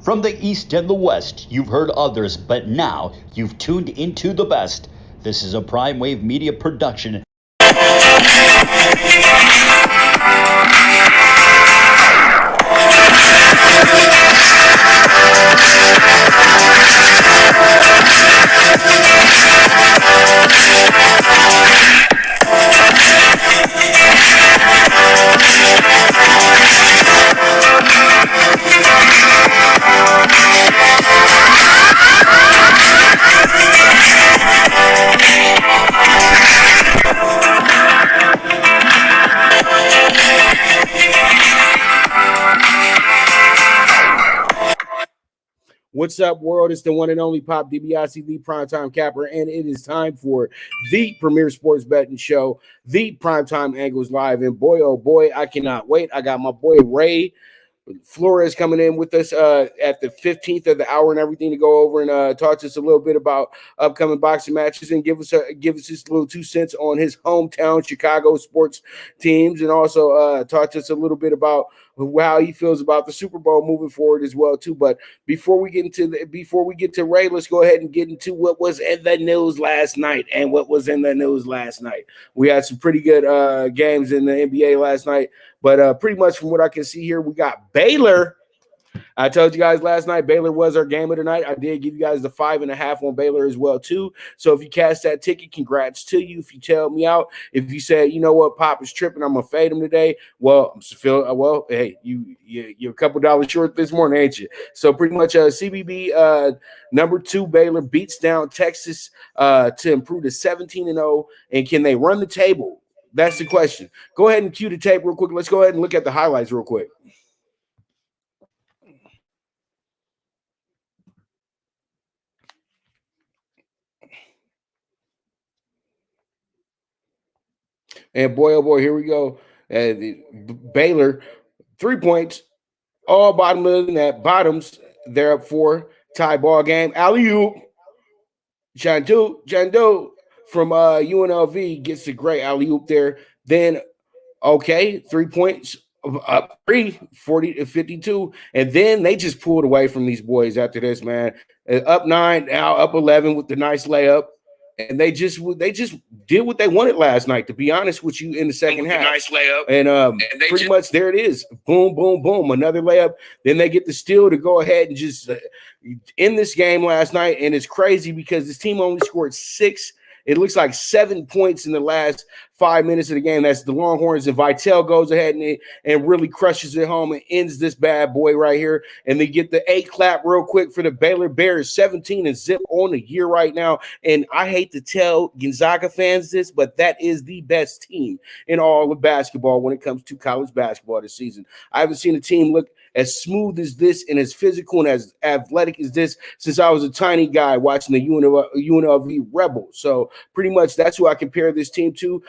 From the East and the West, you've heard others, but now you've tuned into the best. This is a Prime Wave Media production. What's up, world? It's the one and only Pop DBIC, the Primetime Capper, and it is time for the premier sports betting show, the Primetime Angles Live. And boy, oh boy, I cannot wait. I got my boy Ray Flores coming in with us at the 15th of the hour and everything to go over and talk to us a little bit about upcoming boxing matches and give us his little 2 cents on his hometown Chicago sports teams, and also talk to us a little bit about how he feels about the Super Bowl moving forward as well too. But before we get to Ray, let's go ahead and get into what was in the news last night. And what was in the news last night, we had some pretty good games in the NBA last night. But pretty much from what I can see here, we got Baylor. I told you guys last night, Baylor was our game of the night. I did give you guys the 5.5 on Baylor as well, too. So if you cast that ticket, congrats to you. If you tell me out, if you say, you know what, Pop is tripping, I'm going to fade him today. Well, hey, you're a couple dollars short this morning, ain't you? So pretty much CBB number 2 Baylor beats down Texas to improve to 17-0. And can they run the table? That's the question. Go ahead and cue the tape real quick. Let's go ahead and look at the highlights real quick. And boy, oh boy, here we go. Baylor, 3 points, all bottom of the net. Bottoms, they're up 4. Tie ball game. Alley-oop. Jandu from UNLV gets a great alley-oop there. Then, okay, 3 points, up 40-52. And then they just pulled away from these boys after this, man. Up 9, now up 11 with the nice layup. And they just did what they wanted last night, to be honest with you, in the second half. Nice layup. And pretty much there it is. Boom, boom, boom. Another layup. Then they get the steal to go ahead and just end this game last night. And it's crazy because this team only scored 6. It looks like 7 points in the last 5 minutes of the game. That's the Longhorns. And Vitale goes ahead and really crushes it home and ends this bad boy right here. And they get the 8 clap real quick for the Baylor Bears, 17 and zip on the year right now. And I hate to tell Gonzaga fans this, but that is the best team in all of basketball when it comes to college basketball this season. I haven't seen a team look as smooth as this and as physical and as athletic as this since I was a tiny guy watching the UNLV Rebels. So pretty much that's who I compare this team to.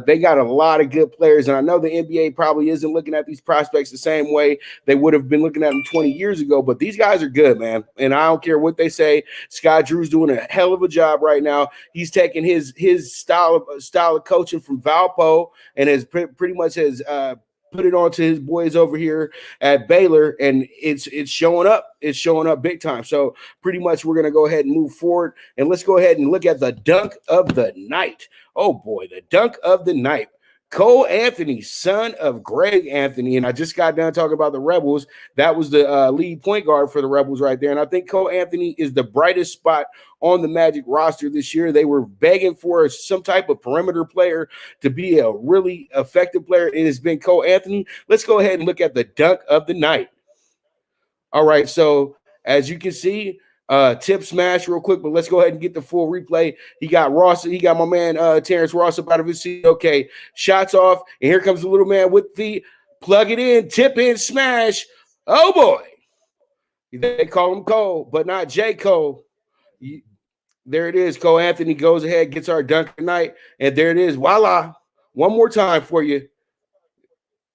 They got a lot of good players, and I know the NBA probably isn't looking at these prospects the same way they would have been looking at them 20 years ago, but these guys are good, man, and I don't care what they say. Scott Drew's doing a hell of a job right now. He's taking his style of coaching from Valpo and has pretty much put it on to his boys over here at Baylor, and it's showing up. It's showing up big time. So pretty much we're going to go ahead and move forward, and let's go ahead and look at the dunk of the night. Oh, boy, the dunk of the night. Cole Anthony, son of Greg Anthony, and I just got done talking about the Rebels. That was the lead point guard for the Rebels right there, and I think Cole Anthony is the brightest spot on the Magic roster this year. They were begging for some type of perimeter player to be a really effective player. It has been Cole Anthony. Let's go ahead and look at the dunk of the night. All right, so as you can see, tip smash real quick, but let's go ahead and get the full replay. He got my man Terrence Ross up out of his seat. Okay, shots off, and here comes the little man with the plug it in, tip in, smash. Oh boy, they call him Cole, but not J. Cole. There it is. Cole Anthony goes ahead, gets our dunk tonight, and there it is. Voila, one more time for you.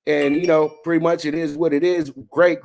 And, you know, pretty much it is what it is. Great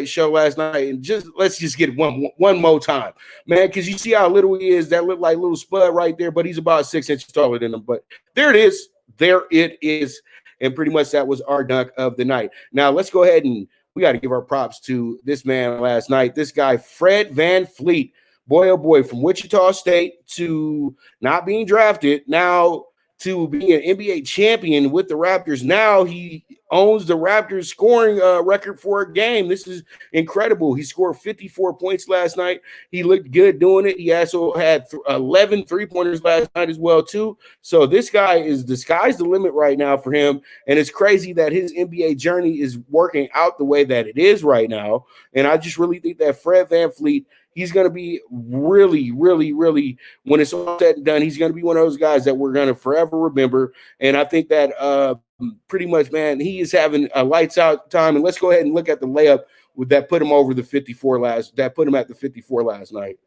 show last night. And let's just get one more time, man, because you see how little he is. That looked like little Spud right there, but he's about 6 inches taller than him. But there it is. There it is. And pretty much that was our dunk of the night. Now, let's go ahead and we got to give our props to this man last night. This guy, Fred VanVleet, boy, oh boy, from Wichita State to not being drafted, now to being an NBA champion with the Raptors. Now he owns the Raptors scoring record for a game. This is incredible. He scored 54 points last night. He looked good doing it. He also had 11 3-pointers last night as well, too. So this guy is, the sky's the limit right now for him. And it's crazy that his NBA journey is working out the way that it is right now. And I just really think that Fred VanVleet, he's going to be really, really, really, when it's all said and done, he's going to be one of those guys that we're going to forever remember. And I think that pretty much, man, he is having a lights out time. And let's go ahead and look at the layup with that put him over the 54 that put him at the 54 last night.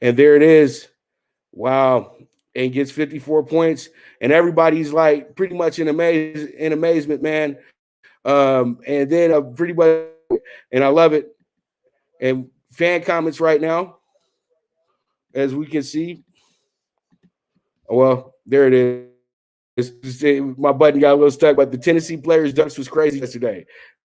And there it is. Wow. And gets 54 points. And everybody's like pretty much in amazement, man. And then pretty much, and I love it. And fan comments right now, as we can see. Well, there it is. My button got a little stuck, but the Tennessee players' dunks was crazy yesterday.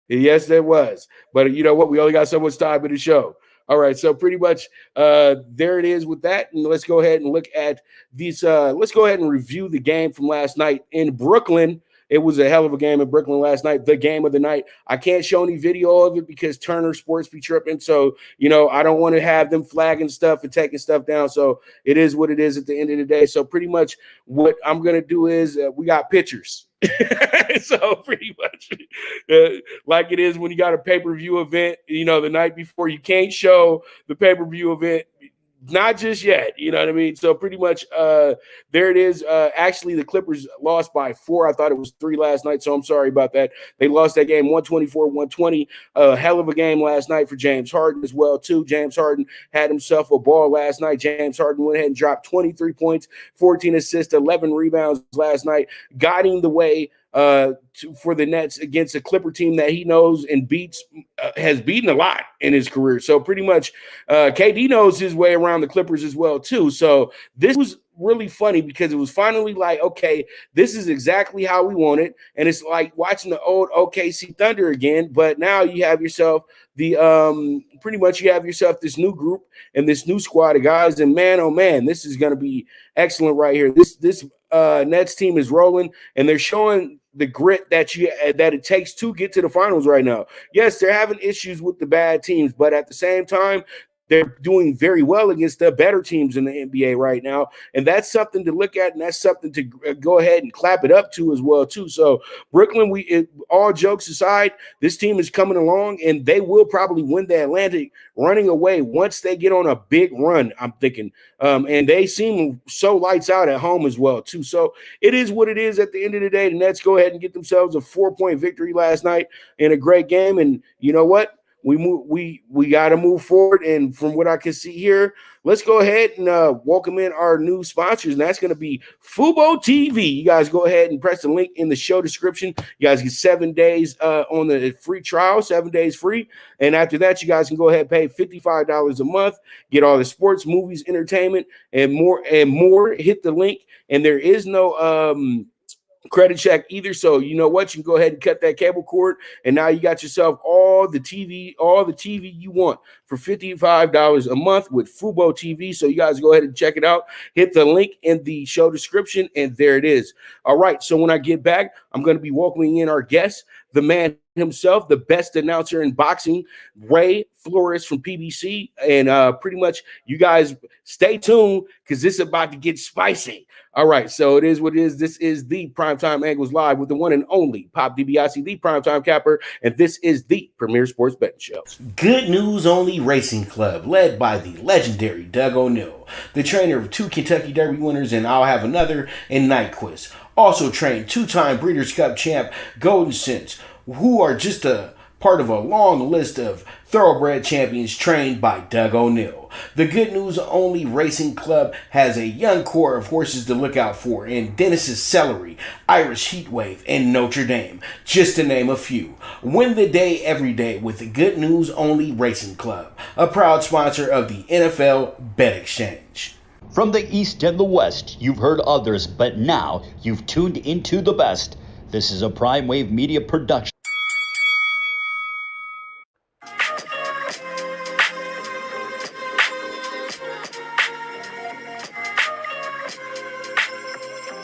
Yes, there was. But you know what? We only got so much time in the show. All right, so pretty much there it is with that. And let's go ahead and look at these. Let's go ahead and review the game from last night in Brooklyn. It was a hell of a game in Brooklyn last night, the game of the night. I can't show any video of it because Turner Sports be tripping. So, you know, I don't want to have them flagging stuff and taking stuff down. So it is what it is at the end of the day. So pretty much what I'm going to do is we got pictures. So pretty much like it is when you got a pay-per-view event, you know, the night before, you can't show the pay-per-view event. Not just yet, you know what I mean? So pretty much there it is. Actually, the Clippers lost by 4. I thought it was 3 last night, so I'm sorry about that. They lost that game 124-120. A hell of a game last night for James Harden as well, too. James Harden had himself a ball last night. James Harden went ahead and dropped 23 points, 14 assists, 11 rebounds last night, guiding the way for the Nets against a Clipper team that he knows and has beaten a lot in his career. So pretty much KD knows his way around the Clippers as well too. So this was really funny because it was finally like, okay, this is exactly how we want it. And it's like watching the old OKC Thunder again, but now you have yourself the pretty much you have yourself this new group and this new squad of guys. And man, oh man, this is going to be excellent right here. This Nets team is rolling, and they're showing the grit that it takes to get to the finals right now. Yes, they're having issues with the bad teams, but at the same time, they're doing very well against the better teams in the NBA right now. And that's something to look at, and that's something to go ahead and clap it up to as well, too. So Brooklyn, all jokes aside, this team is coming along, and they will probably win the Atlantic running away once they get on a big run, I'm thinking. And they seem so lights out at home as well, too. So it is what it is at the end of the day. The Nets go ahead and get themselves a 4-point victory last night in a great game. And you know what? We got to move forward, and from what I can see here, let's go ahead and welcome in our new sponsors, and that's going to be Fubo TV. You guys go ahead and press the link in the show description. You guys get 7 days on the free trial, 7 days free, and after that, you guys can go ahead and pay $55 a month, get all the sports, movies, entertainment, and more. Hit the link, and there is no credit check either. So you know what, you can go ahead and cut that cable cord, and now you got yourself all the TV you want for $55 a month with Fubo TV. So you guys go ahead and check it out. Hit the link in the show description, and there it is. All right, so when I get back, I'm going to be welcoming in our guest, the man himself, the best announcer in boxing, Ray Flores from PBC. And pretty much you guys stay tuned because this is about to get spicy. All right, so it is what it is. This is the Primetime Angles Live with the one and only Pop DiBiase, the Primetime Capper, and this is the Premier Sports Betting Show. Good News Only Racing Club, led by the legendary Doug O'Neill, the trainer of 2 Kentucky Derby winners, and I'll have another in Nyquist. Also trained 2-time Breeders' Cup champ Golden Sense, who are just a part of a long list of thoroughbred champions trained by Doug O'Neill. The Good News Only Racing Club has a young core of horses to look out for in Dennis's Celery, Irish Heatwave, and Notre Dame, just to name a few. Win the day every day with the Good News Only Racing Club, a proud sponsor of the NFL Bet Exchange. From the East and the West, you've heard others, but now you've tuned into the best. This is a Prime Wave Media production.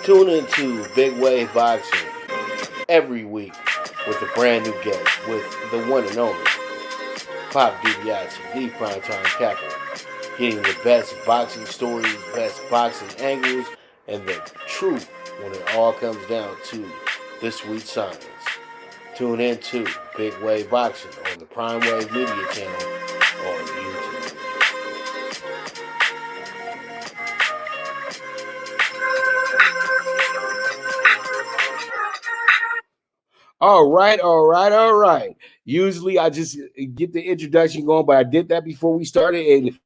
Tune into Big Wave Boxing every week with a brand new guest with the one and only Pop DiBiase, the Primetime Capper, getting the best boxing stories, best boxing angles, and the truth when it all comes down to the sweet science. Tune in to Big Wave Boxing on the Prime Wave Media channel on YouTube. All right. Usually I just get the introduction going, but I did that before we started. And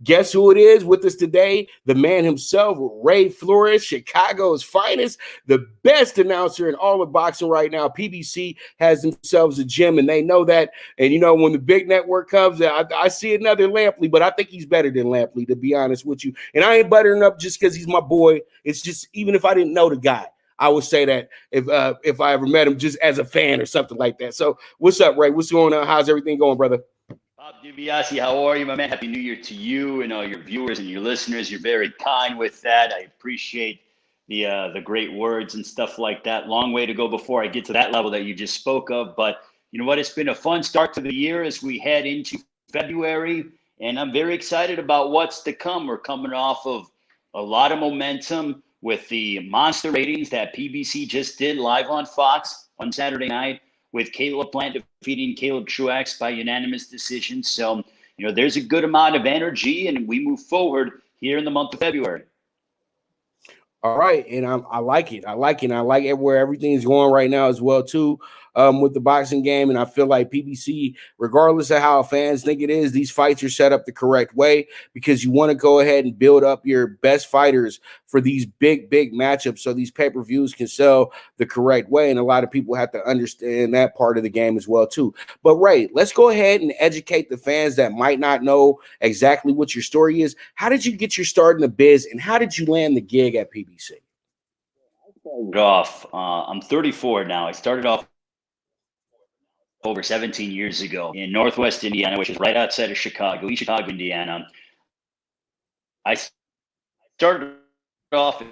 guess who it is with us today? The man himself, Ray Flores, Chicago's finest, the best announcer in all of boxing right now. PBC has themselves a gym, and they know that. And, when the big network comes, I see another Lampley, but I think he's better than Lampley, to be honest with you. And I ain't buttering up just because he's my boy. It's just, even if I didn't know the guy, I would say that if I ever met him just as a fan or something like that. So what's up, Ray? What's going on? How's everything going, brother? Bob DiBiase, how are you, my man? Happy New Year to you and all your viewers and your listeners. You're very kind with that. I appreciate the great words and stuff like that. Long way to go before I get to that level that you just spoke of. But you know what? It's been a fun start to the year as we head into February, and I'm very excited about what's to come. We're coming off of a lot of momentum with the monster ratings that PBC just did live on Fox on Saturday night, with Caleb Plant defeating Caleb Truax by unanimous decision. So, there's a good amount of energy, and we move forward here in the month of February. All right, and I like it. I like it where everything's going right now as well, too, with the boxing game. And I feel like PBC, regardless of how fans think it is, these fights are set up the correct way because you want to go ahead and build up your best fighters for these big matchups so these pay-per-views can sell the correct way. And a lot of people have to understand that part of the game as well, too. But, Ray, let's go ahead and educate the fans that might not know exactly what your story is. How did you get your start in the biz, and how did you land the gig at PBC? I'm 34 now. I started off over 17 years ago in Northwest Indiana, which is right outside of Chicago, East Chicago, Indiana. I started off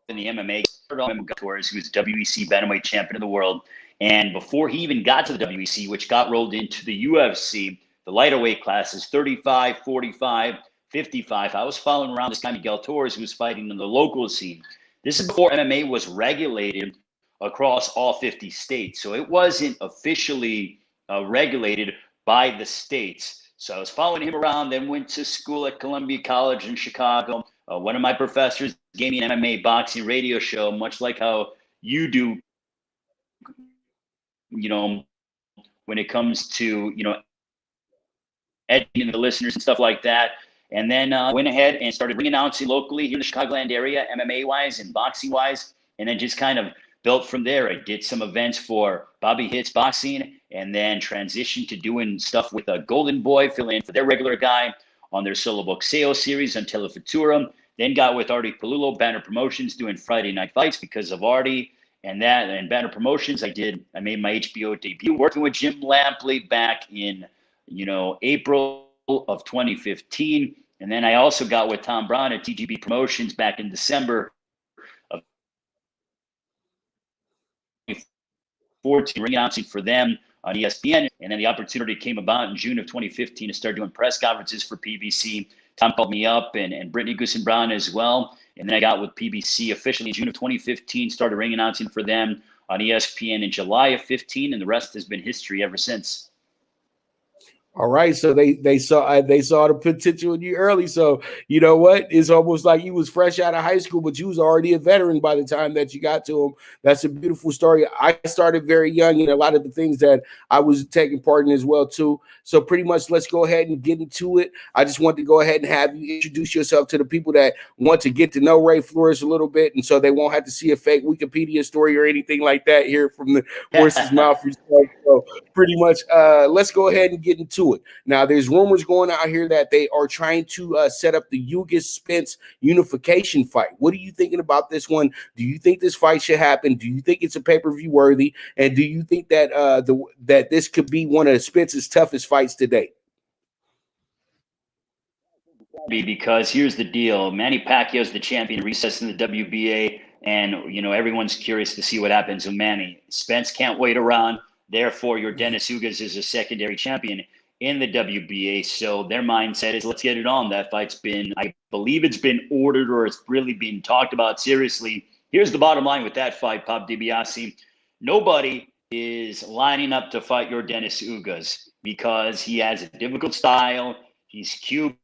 in the MMA. Flores, who was WEC bantamweight champion of the world, and before he even got to the WEC, which got rolled into the UFC, the lighter weight classes 35, 45, 55. I was following around this guy Miguel Torres, who was fighting in the local scene. This is before MMA was regulated across all 50 states, so it wasn't officially regulated by the states. So I was following him around, then went to school at Columbia College in Chicago. One of my professors gave me an MMA boxing radio show, much like how you do, when it comes to, educating the listeners and stuff like that. And then went ahead and started ring announcing locally here in the Chicagoland area, MMA-wise and boxing-wise, and then just kind of built from there. I did some events for Bobby Hits Boxing, and then transitioned to doing stuff with a Golden Boy, filling in for their regular guy on their solo boxeo series on Telefutura. Then got with Artie Palullo, Banner Promotions, doing Friday Night Fights because of Artie and Banner Promotions. I made my HBO debut working with Jim Lampley back in, April of 2015. And then I also got with Tom Brown at TGB Promotions back in December of 2014, ring announcing for them on ESPN. And then the opportunity came about in June of 2015 to start doing press conferences for PBC. Tom called me up, and Brittany Goosen Brown as well. And then I got with PBC officially in June of 2015, started ring announcing for them on ESPN in July of 15, and the rest has been history ever since. All right, so they saw the potential in you early. So you know what? It's almost like you was fresh out of high school, but you was already a veteran by the time that you got to them. That's a beautiful story. I started very young, and a lot of the things that I was taking part in as well too. So pretty much, let's go ahead and get into it. I just want to go ahead and have you introduce yourself to the people that want to get to know Ray Flores a little bit, and so they won't have to see a fake Wikipedia story or anything like that here from the horse's mouth. So pretty much, let's go ahead and get into it. Now, there's rumors going out here that they are trying to set up the Ugas Spence unification fight. What are you thinking about this one? Do you think this fight should happen? Do you think it's a pay-per-view worthy? And do you think that that this could be one of Spence's toughest fights to date? because here's the deal. Manny Pacquiao's the champion, recess in the WBA, and everyone's curious to see what happens with Manny. Spence can't wait around. Therefore, your Dennis Ugas is a secondary champion in the WBA. So their mindset is, let's get it on. That fight's been, I believe it's been ordered, or it's really being talked about seriously. Here's the bottom line with that fight, Pop DiBiase. Nobody is lining up to fight your Dennis Ugas because he has a difficult style. He's Cuban.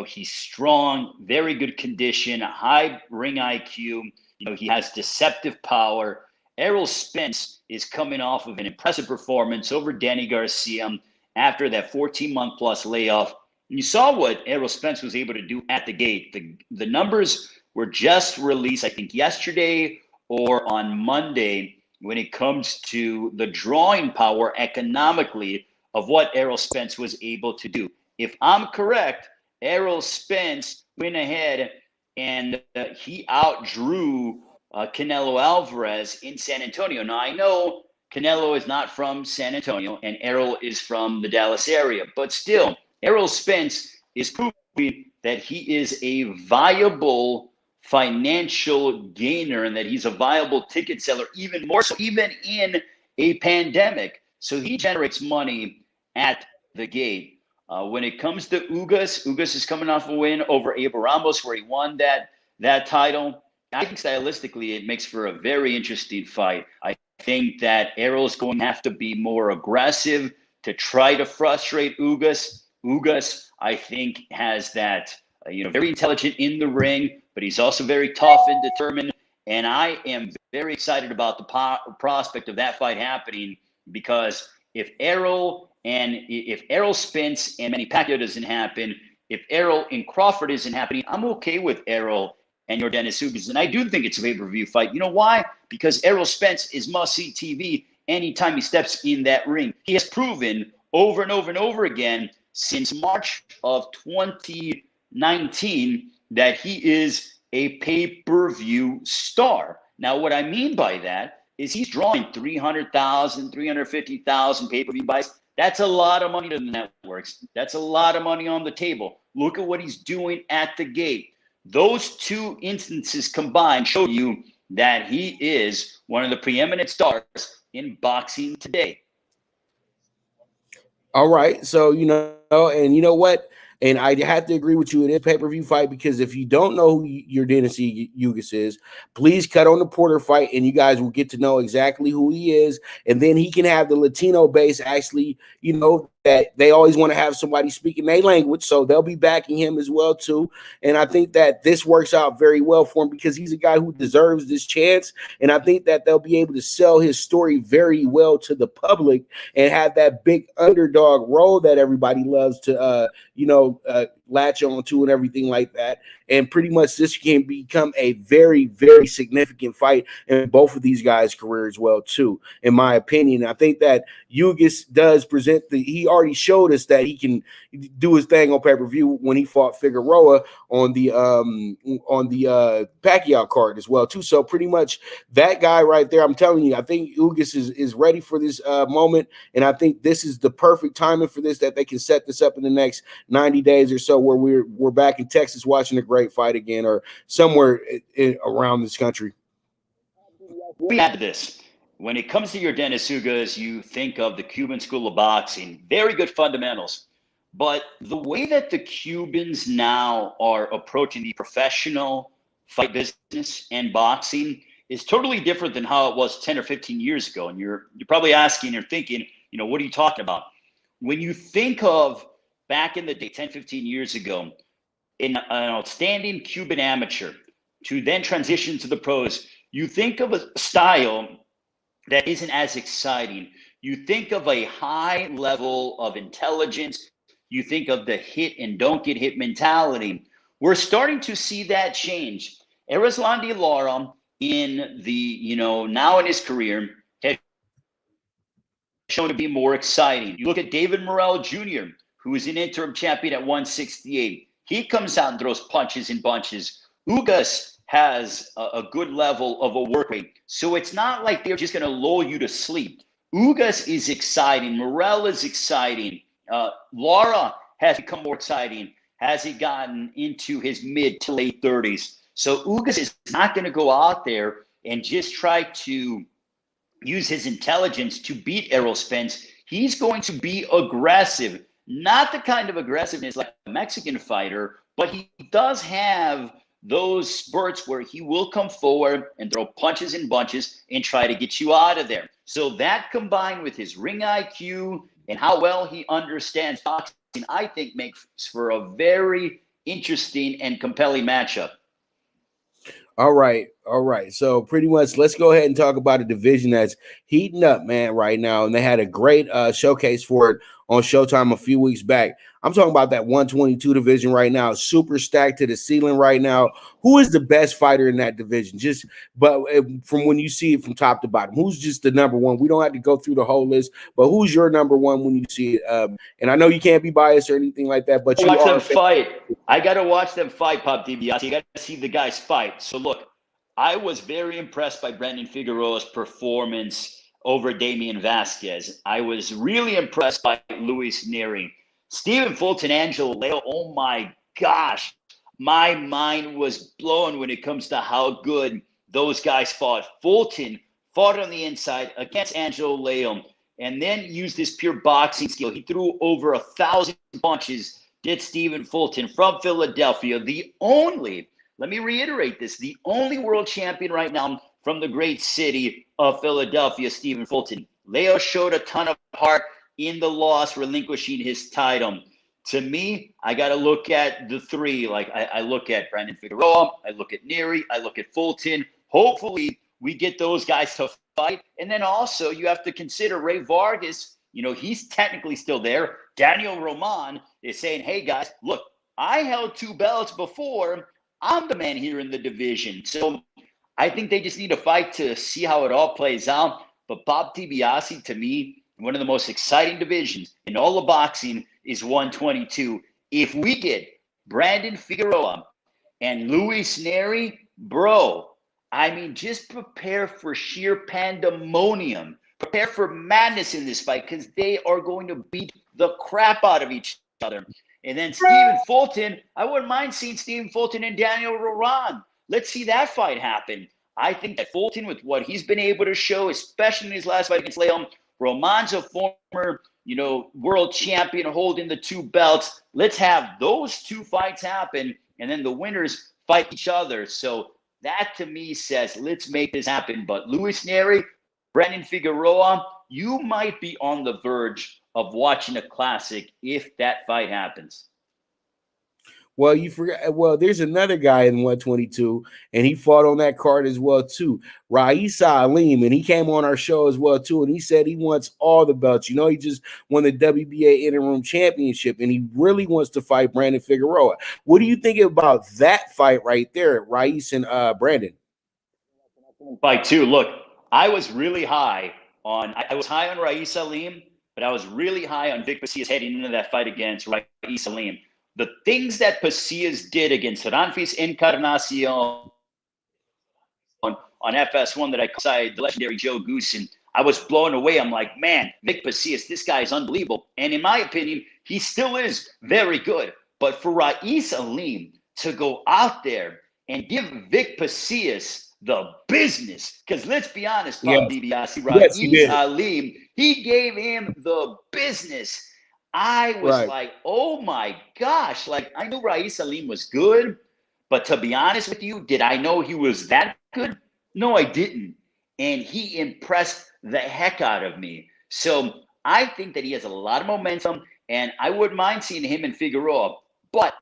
He's strong, very good condition, high ring IQ. He has deceptive power. Errol Spence is coming off of an impressive performance over Danny Garcia after that 14-month plus layoff. You saw what Errol Spence was able to do at the gate. The numbers were just released, I think, yesterday or on Monday when it comes to the drawing power economically of what Errol Spence was able to do. If I'm correct, Errol Spence went ahead and he outdrew Canelo Alvarez in San Antonio. Now, I know Canelo is not from San Antonio and Errol is from the Dallas area, but still, Errol Spence is proving that he is a viable financial gainer and that he's a viable ticket seller, even more so, even in a pandemic. So he generates money at the gate. When it comes to Ugas is coming off a win over Abel Ramos, where he won that title. I think stylistically, it makes for a very interesting fight. I think that Errol is going to have to be more aggressive to try to frustrate Ugas. Ugas, I think, has that, very intelligent in the ring, but he's also very tough and determined. And I am very excited about the prospect of that fight happening, because if Errol Spence and Manny Pacquiao doesn't happen, if Errol and Crawford isn't happening, I'm okay with Errol and your Dennis Ugas. And I do think it's a pay-per-view fight. You know why? Because Errol Spence is must-see TV anytime he steps in that ring. He has proven over and over and over again since March of 2019 that he is a pay-per-view star. Now, what I mean by that is he's drawing 300,000, 350,000 pay-per-view buys. That's a lot of money to the networks. That's a lot of money on the table. Look at what he's doing at the gate. Those two instances combined show you that he is one of the preeminent stars in boxing today. All right. So, and you know what? And I have to agree with you. It is a pay-per-view fight, because if you don't know who your Dennis Ugas is, please cut on the Porter fight and you guys will get to know exactly who he is. And then he can have the Latino base actually, that they always want to have somebody speaking their language. So they'll be backing him as well, too. And I think that this works out very well for him, because he's a guy who deserves this chance. And I think that they'll be able to sell his story very well to the public and have that big underdog role that everybody loves to, latch on to and everything like that. And pretty much this can become a very, very significant fight in both of these guys' careers well, too, in my opinion. I think that Ugas does present he already showed us that he can do his thing on pay-per-view when he fought Figueroa on the Pacquiao card as well, too. So pretty much that guy right there, I'm telling you, I think Ugas is ready for this moment. And I think this is the perfect timing for this, that they can set this up in the next 90 days or so, where we're back in Texas watching a great fight again, or somewhere around this country. We add this. When it comes to your Dennis Ugas, you think of the Cuban school of boxing, very good fundamentals. But the way that the Cubans now are approaching the professional fight business and boxing is totally different than how it was 10 or 15 years ago. And you're probably asking or thinking, what are you talking about? When you think of back in the day, 10, 15 years ago, an outstanding Cuban amateur to then transition to the pros, you think of a style that isn't as exciting. You think of a high level of intelligence. You think of the hit and don't get hit mentality. We're starting to see that change. Erislandy Lara, in the, now in his career, has shown to be more exciting. You look at David Morrell Jr., who is an interim champion at 168. He comes out and throws punches in bunches. Ugas has a good level of a work rate. So it's not like they're just going to lull you to sleep. Ugas is exciting. Morrell is exciting. Lara has become more exciting as he gotten into his mid to late 30s. So Ugas is not going to go out there and just try to use his intelligence to beat Errol Spence. He's going to be aggressive, not the kind of aggressiveness like a Mexican fighter, but he does have those spurts where he will come forward and throw punches and bunches and try to get you out of there. So that combined with his ring IQ and how well he understands boxing, I think makes for a very interesting and compelling matchup. All right. So pretty much let's go ahead and talk about a division that's heating up, man, right now. And they had a great showcase for it on Showtime a few weeks back. I'm talking about that 122 division right now, super stacked to the ceiling right now. Who is the best fighter in that division? From when you see it from top to bottom, who's just the number one? We don't have to go through the whole list, but who's your number one when you see it? And I know you can't be biased or anything like that, but watch them fight. I got to watch them fight, Pop DiBiase. You got to see the guys fight. So look, I was very impressed by Brandon Figueroa's performance over Damian Vasquez. I was really impressed by Luis Neri. Stephen Fulton, Angelo Leo, oh my gosh. My mind was blown when it comes to how good those guys fought. Fulton fought on the inside against Angelo Leo and then used his pure boxing skill. He threw over 1,000 punches, did Stephen Fulton from Philadelphia. Let me reiterate this, the only world champion right now from the great city of Philadelphia, Stephen Fulton. Leo showed a ton of heart in the loss, relinquishing his title. To me, I got to look at the three. Like I look at Brandon Figueroa, I look at Neri, I look at Fulton. Hopefully, we get those guys to fight. And then also, you have to consider Ray Vargas. You know, he's technically still there. Daniel Roman is saying, hey, guys, look, I held 2 belts before. I'm the man here in the division. So I think they just need to fight to see how it all plays out. But Bob DiBiase, to me, one of the most exciting divisions in all of boxing is 122. If we get Brandon Figueroa and Luis Neri, bro, I mean, just prepare for sheer pandemonium. Prepare for madness in this fight because they are going to beat the crap out of each other. And then Stephen Fulton, I wouldn't mind seeing Stephen Fulton and Daniel Roman. Let's see that fight happen. I think that Fulton, with what he's been able to show, especially in his last fight against Leon, Roman's a former, world champion holding the 2 belts. Let's have those 2 fights happen, and then the winners fight each other. So that, to me, says let's make this happen. But Luis Neri, Brandon Figueroa, you might be on the verge of watching a classic if that fight happens. Well, you forgot. Well, there's another guy in 122, and he fought on that card as well too. Raisa Alim, and he came on our show as well too, and he said he wants all the belts. You know, he just won the WBA interim championship, and he really wants to fight Brandon Figueroa. What do you think about that fight right there, Raisa and Brandon? Fight too. Look, I was high on Raisa Alim, but I was really high on Vic Pasillas heading into that fight against Raisa Alim. The things that Pasillas did against Ranfis Encarnacion on FS1 that I cited, the legendary Joe Goosen, I was blown away. I'm like, man, Vic Pasillas, this guy is unbelievable. And in my opinion, he still is very good. But for Raisa Alim to go out there and give Vic Pasillas the business, because let's be honest, Bob DiBiase, Raisa Alim, he gave him the business. I was like, oh my gosh. Like, I knew Raisa Alim was good, but to be honest with you, did I know he was that good? No, I didn't. And he impressed the heck out of me. So I think that he has a lot of momentum, and I wouldn't mind seeing him and Figueroa, but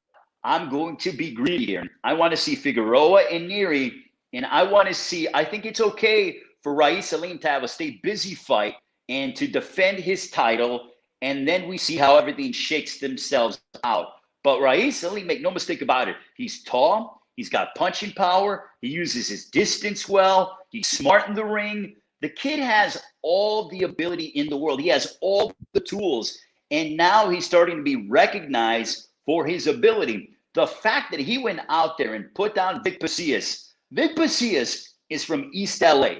I'm going to be greedy here. I want to see Figueroa and Neri, and I think it's okay for Raisa Alim to have a stay busy fight and to defend his title. And then we see how everything shakes themselves out. But Raisa Alim, make no mistake about it, he's tall, he's got punching power, he uses his distance well, he's smart in the ring. The kid has all the ability in the world. He has all the tools. And now he's starting to be recognized for his ability. The fact that he went out there and put down Vic Pasillas is from East LA.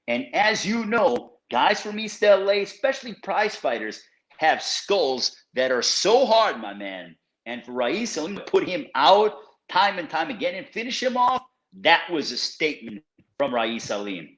And as you know, guys from East LA, especially prize fighters, have skulls that are so hard, my man. And for Raif Salim to put him out time and time again and finish him off, that was a statement from Raif Salim.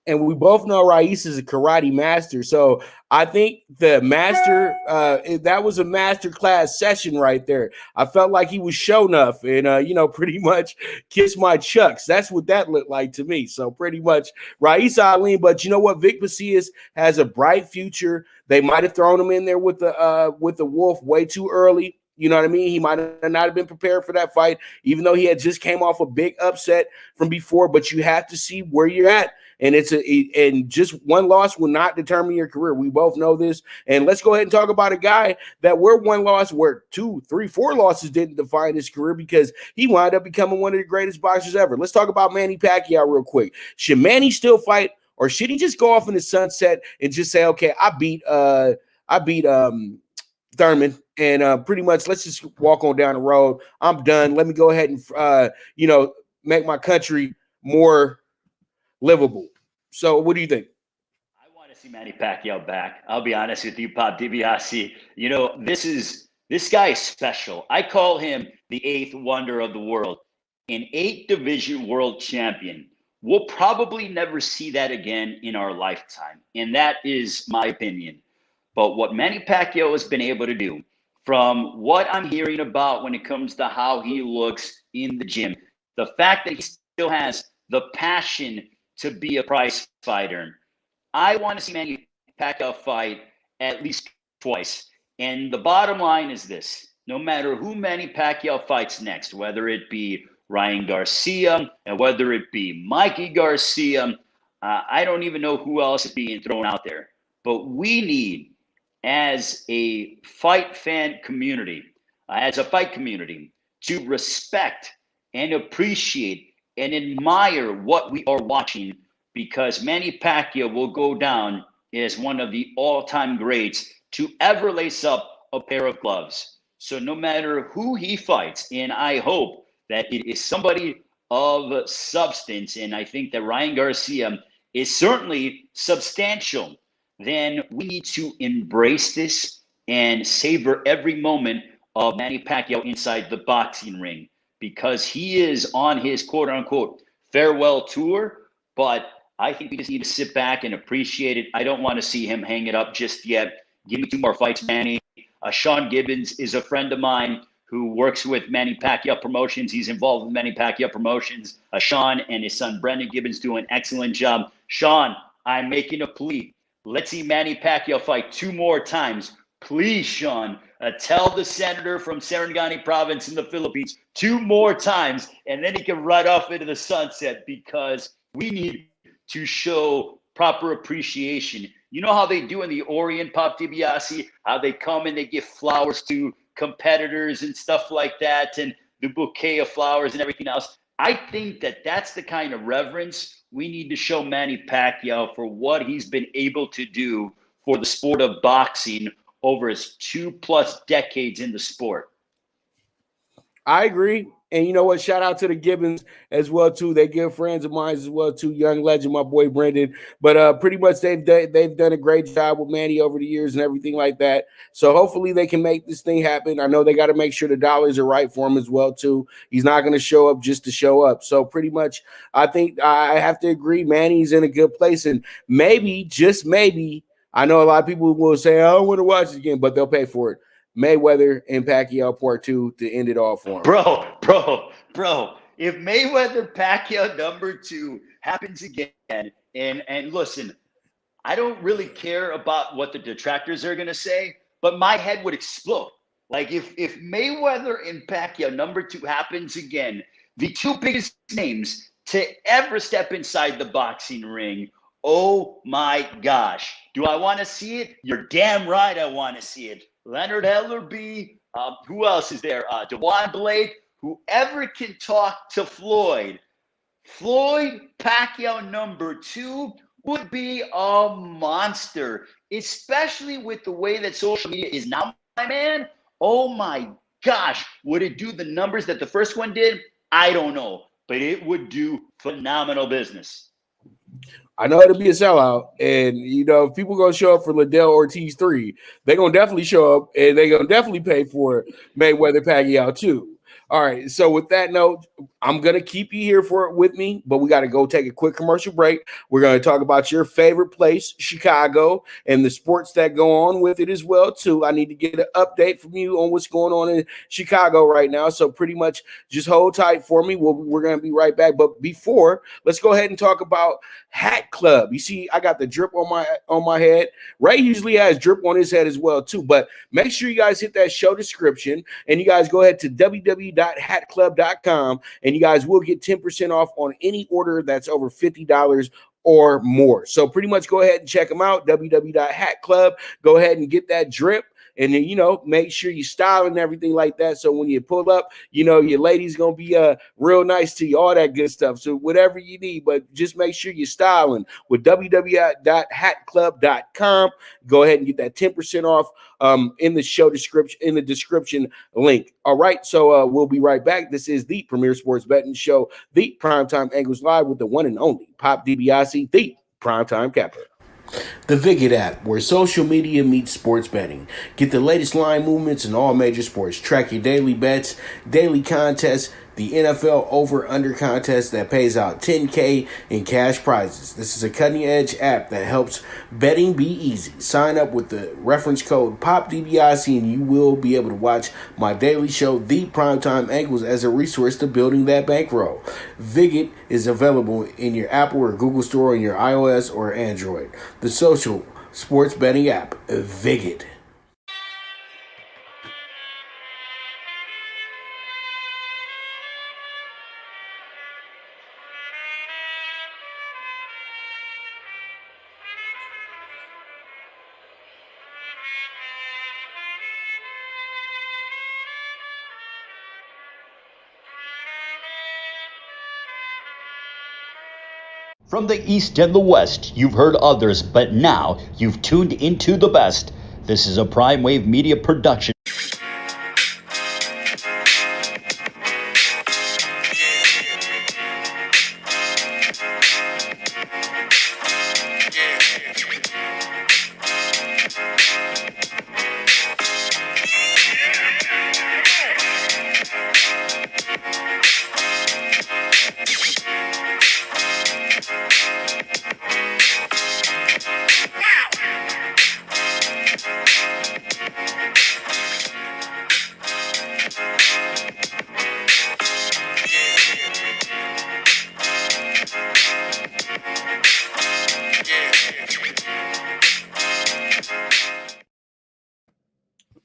And we both know Raif is a karate master. So I think the master, that was a master class session right there. I felt like he was show enough and, pretty much kiss my chucks. That's what that looked like to me. So pretty much Raif Salim. But you know what? Vic Macias has a bright future. They might have thrown him in there with the Wolf way too early. You know what I mean? He might not have been prepared for that fight, even though he had just came off a big upset from before. But you have to see where you're at. And and just one loss will not determine your career. We both know this. And let's go ahead and talk about a guy that where one loss, where 2, 3, 4 losses didn't define his career because he wound up becoming one of the greatest boxers ever. Let's talk about Manny Pacquiao real quick. Should Manny still fight, or should he just go off in the sunset and just say, okay, I beat Thurman, and pretty much let's just walk on down the road. I'm done. Let me go ahead and make my country more livable. So what do you think? I want to see Manny Pacquiao back. I'll be honest with you, Pop DiBiase. This guy is special. I call him the 8th wonder of the world, an 8-division world champion. We'll probably never see that again in our lifetime, and that is my opinion. But what Manny Pacquiao has been able to do, from what I'm hearing about when it comes to how he looks in the gym, the fact that he still has the passion to be a prize fighter. I want to see Manny Pacquiao fight at least twice. And the bottom line is this: no matter who Manny Pacquiao fights next, whether it be Ryan Garcia and whether it be Mikey Garcia, I don't even know who else is being thrown out there. But we need, as a fight community, to respect and appreciate and admire what we are watching, because Manny Pacquiao will go down as one of the all-time greats to ever lace up a pair of gloves. So no matter who he fights, and I hope that it is somebody of substance, and I think that Ryan Garcia is certainly substantial, then we need to embrace this and savor every moment of Manny Pacquiao inside the boxing ring, because he is on his quote-unquote farewell tour. But I think we just need to sit back and appreciate it. I don't want to see him hang it up just yet. Give me 2 more fights, Manny. Sean Gibbons is a friend of mine who works with Manny Pacquiao Promotions. He's involved with Manny Pacquiao Promotions. Sean and his son Brendan Gibbons do an excellent job. Sean, I'm making a plea. Let's see Manny Pacquiao fight 2 more times. Please, Sean, tell the senator from Sarangani province in the Philippines 2 more times, and then he can ride off into the sunset, because we need to show proper appreciation. You know how they do in the Orient, Pop DiBiase, how they come and they give flowers to competitors and stuff like that, and the bouquet of flowers and everything else. I think that that's the kind of reverence we need to show Manny Pacquiao for what he's been able to do for the sport of boxing over his 2+ decades in the sport. I agree. And you know what? Shout out to the Gibbons as well, too. They good friends of mine as well, too. Young legend, my boy Brendan. But pretty much they've done a great job with Manny over the years and everything like that. So hopefully they can make this thing happen. I know they got to make sure the dollars are right for him as well, too. He's not going to show up just to show up. So pretty much I think I have to agree Manny's in a good place. And maybe, just maybe, I know a lot of people will say, I don't want to watch it again, but they'll pay for it. Mayweather and Pacquiao Part 2 to end it all for him. Bro. If Mayweather Pacquiao number 2 happens again, and listen, I don't really care about what the detractors are going to say, but my head would explode. Like if Mayweather and Pacquiao number 2 happens again, the 2 biggest names to ever step inside the boxing ring, oh my gosh. Do I want to see it? You're damn right I want to see it. Leonard Ellerby, who else is there? DeJuan Blade, whoever can talk to Floyd Pacquiao number 2 would be a monster, especially with the way that social media is now, my man. Oh my gosh, would it do the numbers that the first one did? I don't know, but it would do phenomenal business. I know it'll be a sellout, and if people gonna show up for Liddell Ortiz 3, they're gonna definitely show up, and they're gonna definitely pay for Mayweather Pacquiao 2. All right. So with that note, I'm gonna keep you here for it with me, but we got to go take a quick commercial break. We're gonna talk about your favorite place, Chicago, and the sports that go on with it as well too. I need to get an update from you on what's going on in Chicago right now. So pretty much just hold tight for me. We're gonna be right back. But before, let's go ahead and talk about Hat Club. You see, I got the drip on my head. Ray usually has drip on his head as well too. But make sure you guys hit that show description and you guys go ahead to www.hatclub.com and you guys will get 10% off on any order that's over $50 or more. So pretty much go ahead and check them out. www.hatclub. Go ahead and get that drip. And then, make sure you style and everything like that. So when you pull up, your lady's going to be real nice to you, all that good stuff. So whatever you need, but just make sure you're styling with www.hatclub.com. Go ahead and get that 10% off in the show description, in the description link. All right. So we'll be right back. This is the Premier Sports Betting Show, the Primetime Angles Live with the one and only Pop DiBiase, the Primetime Capper. The Viget app, where social media meets sports betting. Get the latest line movements in all major sports. Track your daily bets, daily contests, the NFL over-under contest that pays out $10K in cash prizes. This is a cutting-edge app that helps betting be easy. Sign up with the reference code POPDBIC and you will be able to watch my daily show, The Primetime Angles, as a resource to building that bankroll. Viget is available in your Apple or Google Store on your iOS or Android. The social sports betting app, Viget. From the East and the West, you've heard others, but now you've tuned into the best. This is a Prime Wave Media production.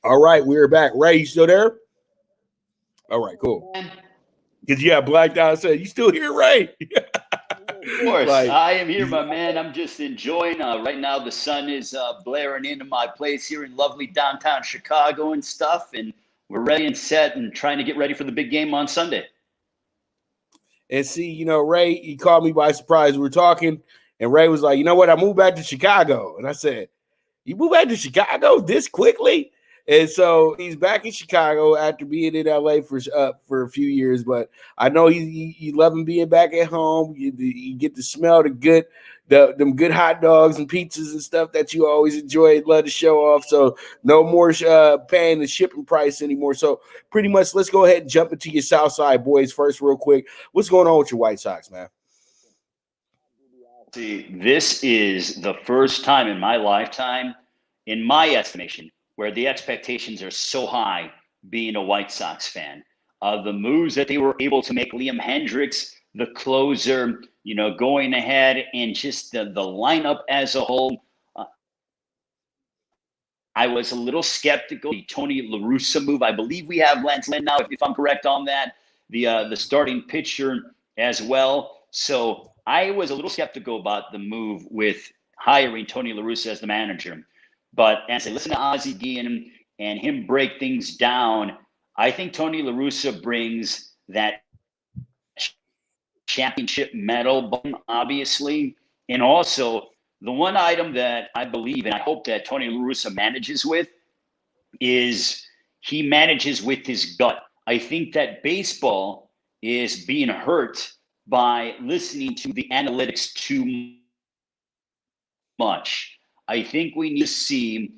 All right, we're back. Ray, you still there? All right, cool. Because blacked out and said, you still here, Ray? Of course, I am here, my man. I'm just enjoying. Right now, the sun is blaring into my place here in lovely downtown Chicago and stuff, and we're ready and set and trying to get ready for the big game on Sunday. And see, Ray, he caught me by surprise. We were talking, and Ray was like, you know what? I moved back to Chicago. And I said, you moved back to Chicago this quickly? And so he's back in Chicago after being in LA for a few years. But I know he loving being back at home. You get to smell them good hot dogs and pizzas and stuff that you always enjoy, love to show off. So no more paying the shipping price anymore. So pretty much, let's go ahead and jump into your Southside boys first, real quick. What's going on with your White Sox, man? See, this is the first time in my lifetime, in my estimation, where the expectations are so high being a White Sox fan. The moves that they were able to make, Liam Hendricks, the closer, going ahead, and just the lineup as a whole. I was a little skeptical. The Tony La Russa move, I believe we have Lance Lynn now, if I'm correct on that, the starting pitcher as well. So I was a little skeptical about the move with hiring Tony La Russa as the manager. But as I listen to Ozzie Guillen and him break things down, I think Tony La Russa brings that championship medal, obviously. And also, the one item that I believe and I hope that Tony La Russa manages with is he manages with his gut. I think that baseball is being hurt by listening to the analytics too much. I think we need to see,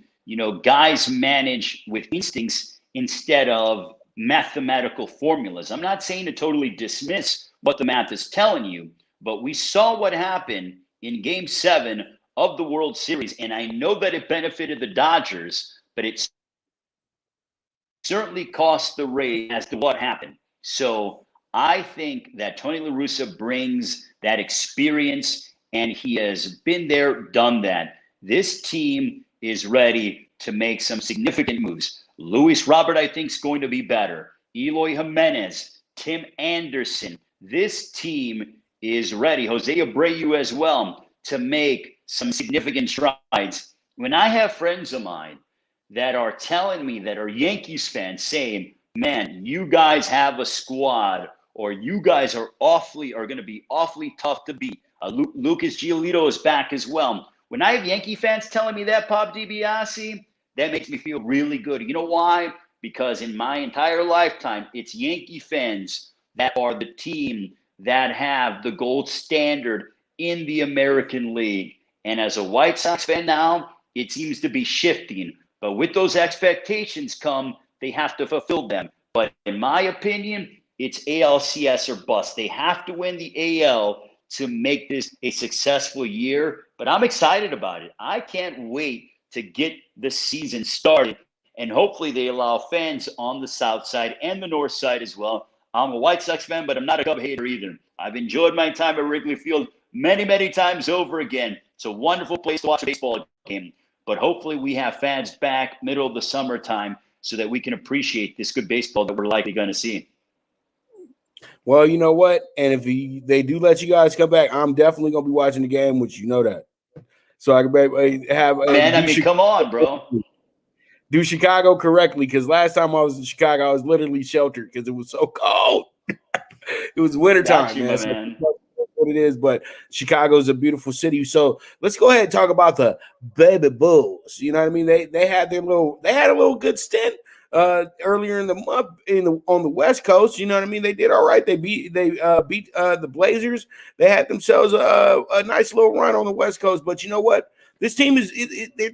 guys manage with instincts instead of mathematical formulas. I'm not saying to totally dismiss what the math is telling you, but we saw what happened in Game 7 of the World Series, and I know that it benefited the Dodgers, but it certainly cost the Rays as to what happened. So I think that Tony La Russa brings that experience, and he has been there, done that. This team is ready to make some significant moves. Luis Robert, I think, is going to be better. Eloy Jimenez, Tim Anderson. This team is ready. Jose Abreu as well to make some significant strides. When I have friends of mine that are telling me, that are Yankees fans, saying, man, you guys have a squad, or you guys are going to be awfully tough to beat. Lucas Giolito is back as well. When I have Yankee fans telling me that, Pop DiBiase, that makes me feel really good. You know why? Because in my entire lifetime, it's Yankee fans that are the team that have the gold standard in the American League. And as a White Sox fan now, it seems to be shifting. But with those expectations come, they have to fulfill them. But in my opinion, it's ALCS or bust. They have to win the AL to make this a successful year. But I'm excited about it. I can't wait to get the season started. And hopefully they allow fans on the south side and the north side as well. I'm a White Sox fan, but I'm not a Cub hater either. I've enjoyed my time at Wrigley Field many, many times over again. It's a wonderful place to watch a baseball game. But hopefully we have fans back middle of the summertime so that we can appreciate this good baseball that we're likely going to see. Well, you know what? And if they do let you guys come back, I'm definitely going to be watching the game, which you know that. So I can have man. I mean, come on, bro. Do Chicago correctly, because last time I was in Chicago, I was literally sheltered because it was so cold. It was wintertime, man. So what it is, but Chicago is a beautiful city. So let's go ahead and talk about the Baby Bulls. You know what I mean? They had a little good stint earlier in the month on the West Coast. You know what I mean? They did all right. They beat the Blazers. They had themselves a nice little run on the West Coast. But you know what? This team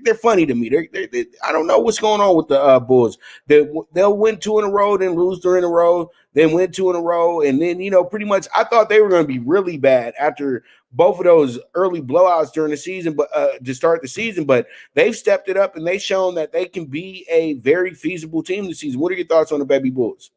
they're funny to me. They I don't know what's going on with the Bulls. They'll win 2 in a row, then lose 3 in a row, then win 2 in a row, and then pretty much I thought they were going to be really bad after both of those early blowouts during the season, but to start the season. But they've stepped it up and they've shown that they can be a very feasible team this season. What are your thoughts on the Baby Bulls?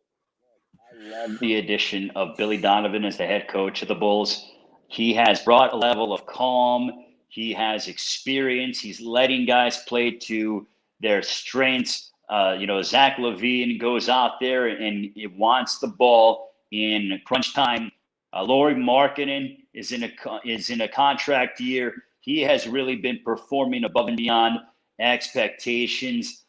I love the addition of Billy Donovan as the head coach of the Bulls. He has brought a level of calm. He has experience. He's letting guys play to their strengths. Zach LaVine goes out there and it wants the ball in crunch time. Lauri Markkanen is in a contract year. He has really been performing above and beyond expectations.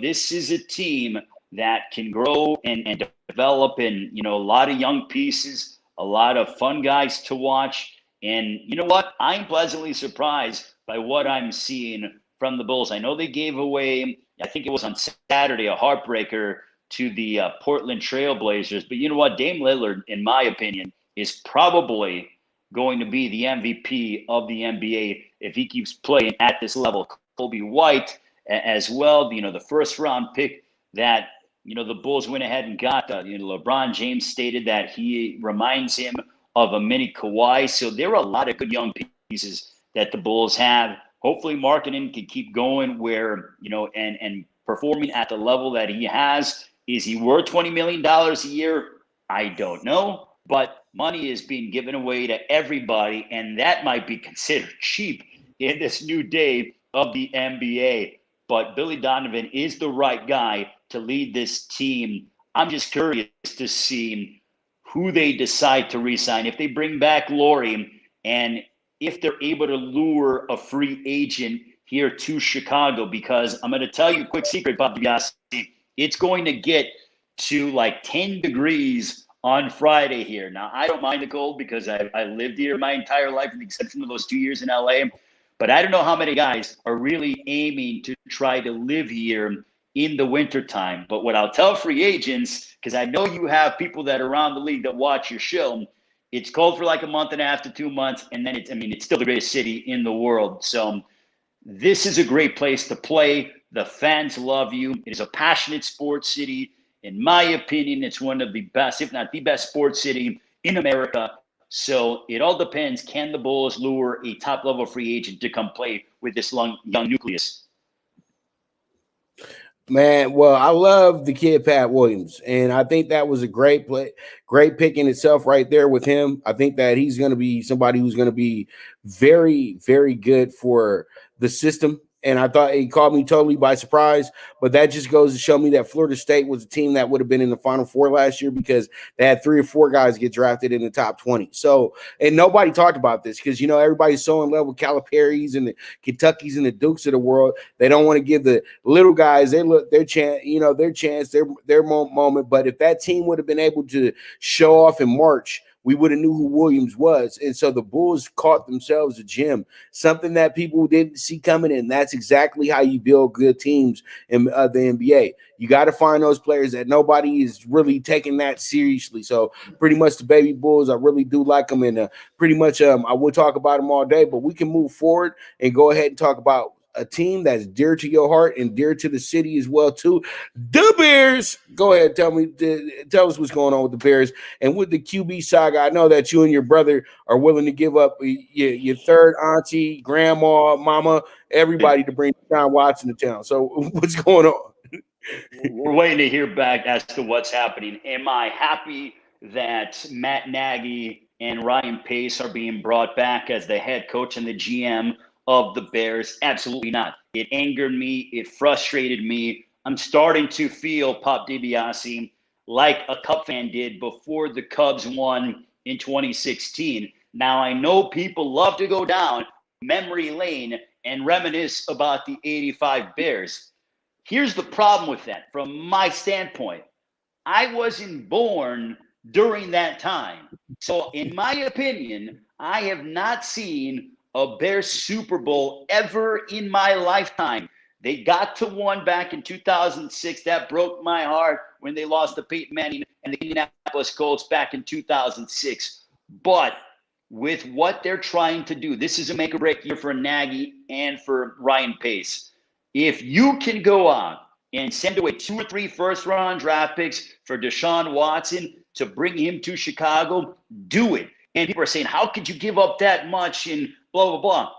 This is a team that can grow and develop, and a lot of young pieces, a lot of fun guys to watch. And you know what? I'm pleasantly surprised by what I'm seeing from the Bulls. I know they gave away, I think it was on Saturday, a heartbreaker to the Portland Trail Blazers. But you know what? Dame Lillard, in my opinion, is probably going to be the MVP of the NBA if he keeps playing at this level. Kobe White as well, the first round pick that, the Bulls went ahead and got. LeBron James stated that he reminds him of a mini Kawhi. So there are a lot of good young pieces that the Bulls have. Hopefully Markkanen can keep going where, and performing at the level that he has. Is he worth $20 million a year? I don't know. But money is being given away to everybody, and that might be considered cheap in this new day of the NBA. But Billy Donovan is the right guy to lead this team. I'm just curious to see who they decide to re-sign. If they bring back Lauri, and if they're able to lure a free agent here to Chicago, because I'm going to tell you a quick secret, Bob DiBiase, it's going to get to like 10 degrees on Friday here. Now, I don't mind the cold because I lived here my entire life, with the exception of those 2 years in LA. But I don't know how many guys are really aiming to try to live here in the wintertime. But what I'll tell free agents, because I know you have people that are around the league that watch your show, It's cold for like a month and a half to 2 months, and then it's still the greatest city in the world. So this is a great place to play. The fans love you. It is a passionate sports city. In my opinion, it's one of the best, if not the best, sports city in America. So it all depends. Can the Bulls lure a top-level free agent to come play with this young nucleus? Man, well, I love the kid Pat Williams, and I think that was a great pick in itself right there with him. I think that he's going to be somebody who's going to be very, very good for the system. And I thought he caught me totally by surprise, but that just goes to show me that Florida State was a team that would have been in the Final Four last year because they had 3 or 4 guys get drafted in the top 20. So, and nobody talked about this because, everybody's so in love with Calipari's and the Kentuckys and the Dukes of the world. They don't want to give the little guys their chance, their moment. But if that team would have been able to show off in March, we would have knew who Williams was. And so the Bulls caught themselves a gem, something that people didn't see coming in. That's exactly how you build good teams in the NBA. You got to find those players that nobody is really taking that seriously. So pretty much the baby Bulls, I really do like them. And pretty much I will talk about them all day, but we can move forward and go ahead and talk about a team that's dear to your heart and dear to the city as well too. The Bears. Go ahead, tell us what's going on with the Bears and with the QB saga. I know that you and your brother are willing to give up your third auntie, grandma, mama, everybody to bring Deshaun Watson to town. So what's going on? We're waiting to hear back as to what's happening. Am I happy that Matt Nagy and Ryan Pace are being brought back as the head coach and the GM of the Bears? Absolutely not. It angered me. It frustrated me. I'm starting to feel, Pop DiBiase, like a Cub fan did before the Cubs won in 2016. Now, I know people love to go down memory lane and reminisce about the 85 Bears. Here's the problem with that from my standpoint. I wasn't born during that time. So, in my opinion, I have not seen a Bears Super Bowl ever in my lifetime. They got to one back in 2006. That broke my heart when they lost to Peyton Manning and the Indianapolis Colts back in 2006. But with what they're trying to do, this is a make or break year for Nagy and for Ryan Pace. If you can go out and send away 2 or 3 first-round draft picks for Deshaun Watson to bring him to Chicago, do it. And people are saying, how could you give up that much and blah, blah, blah.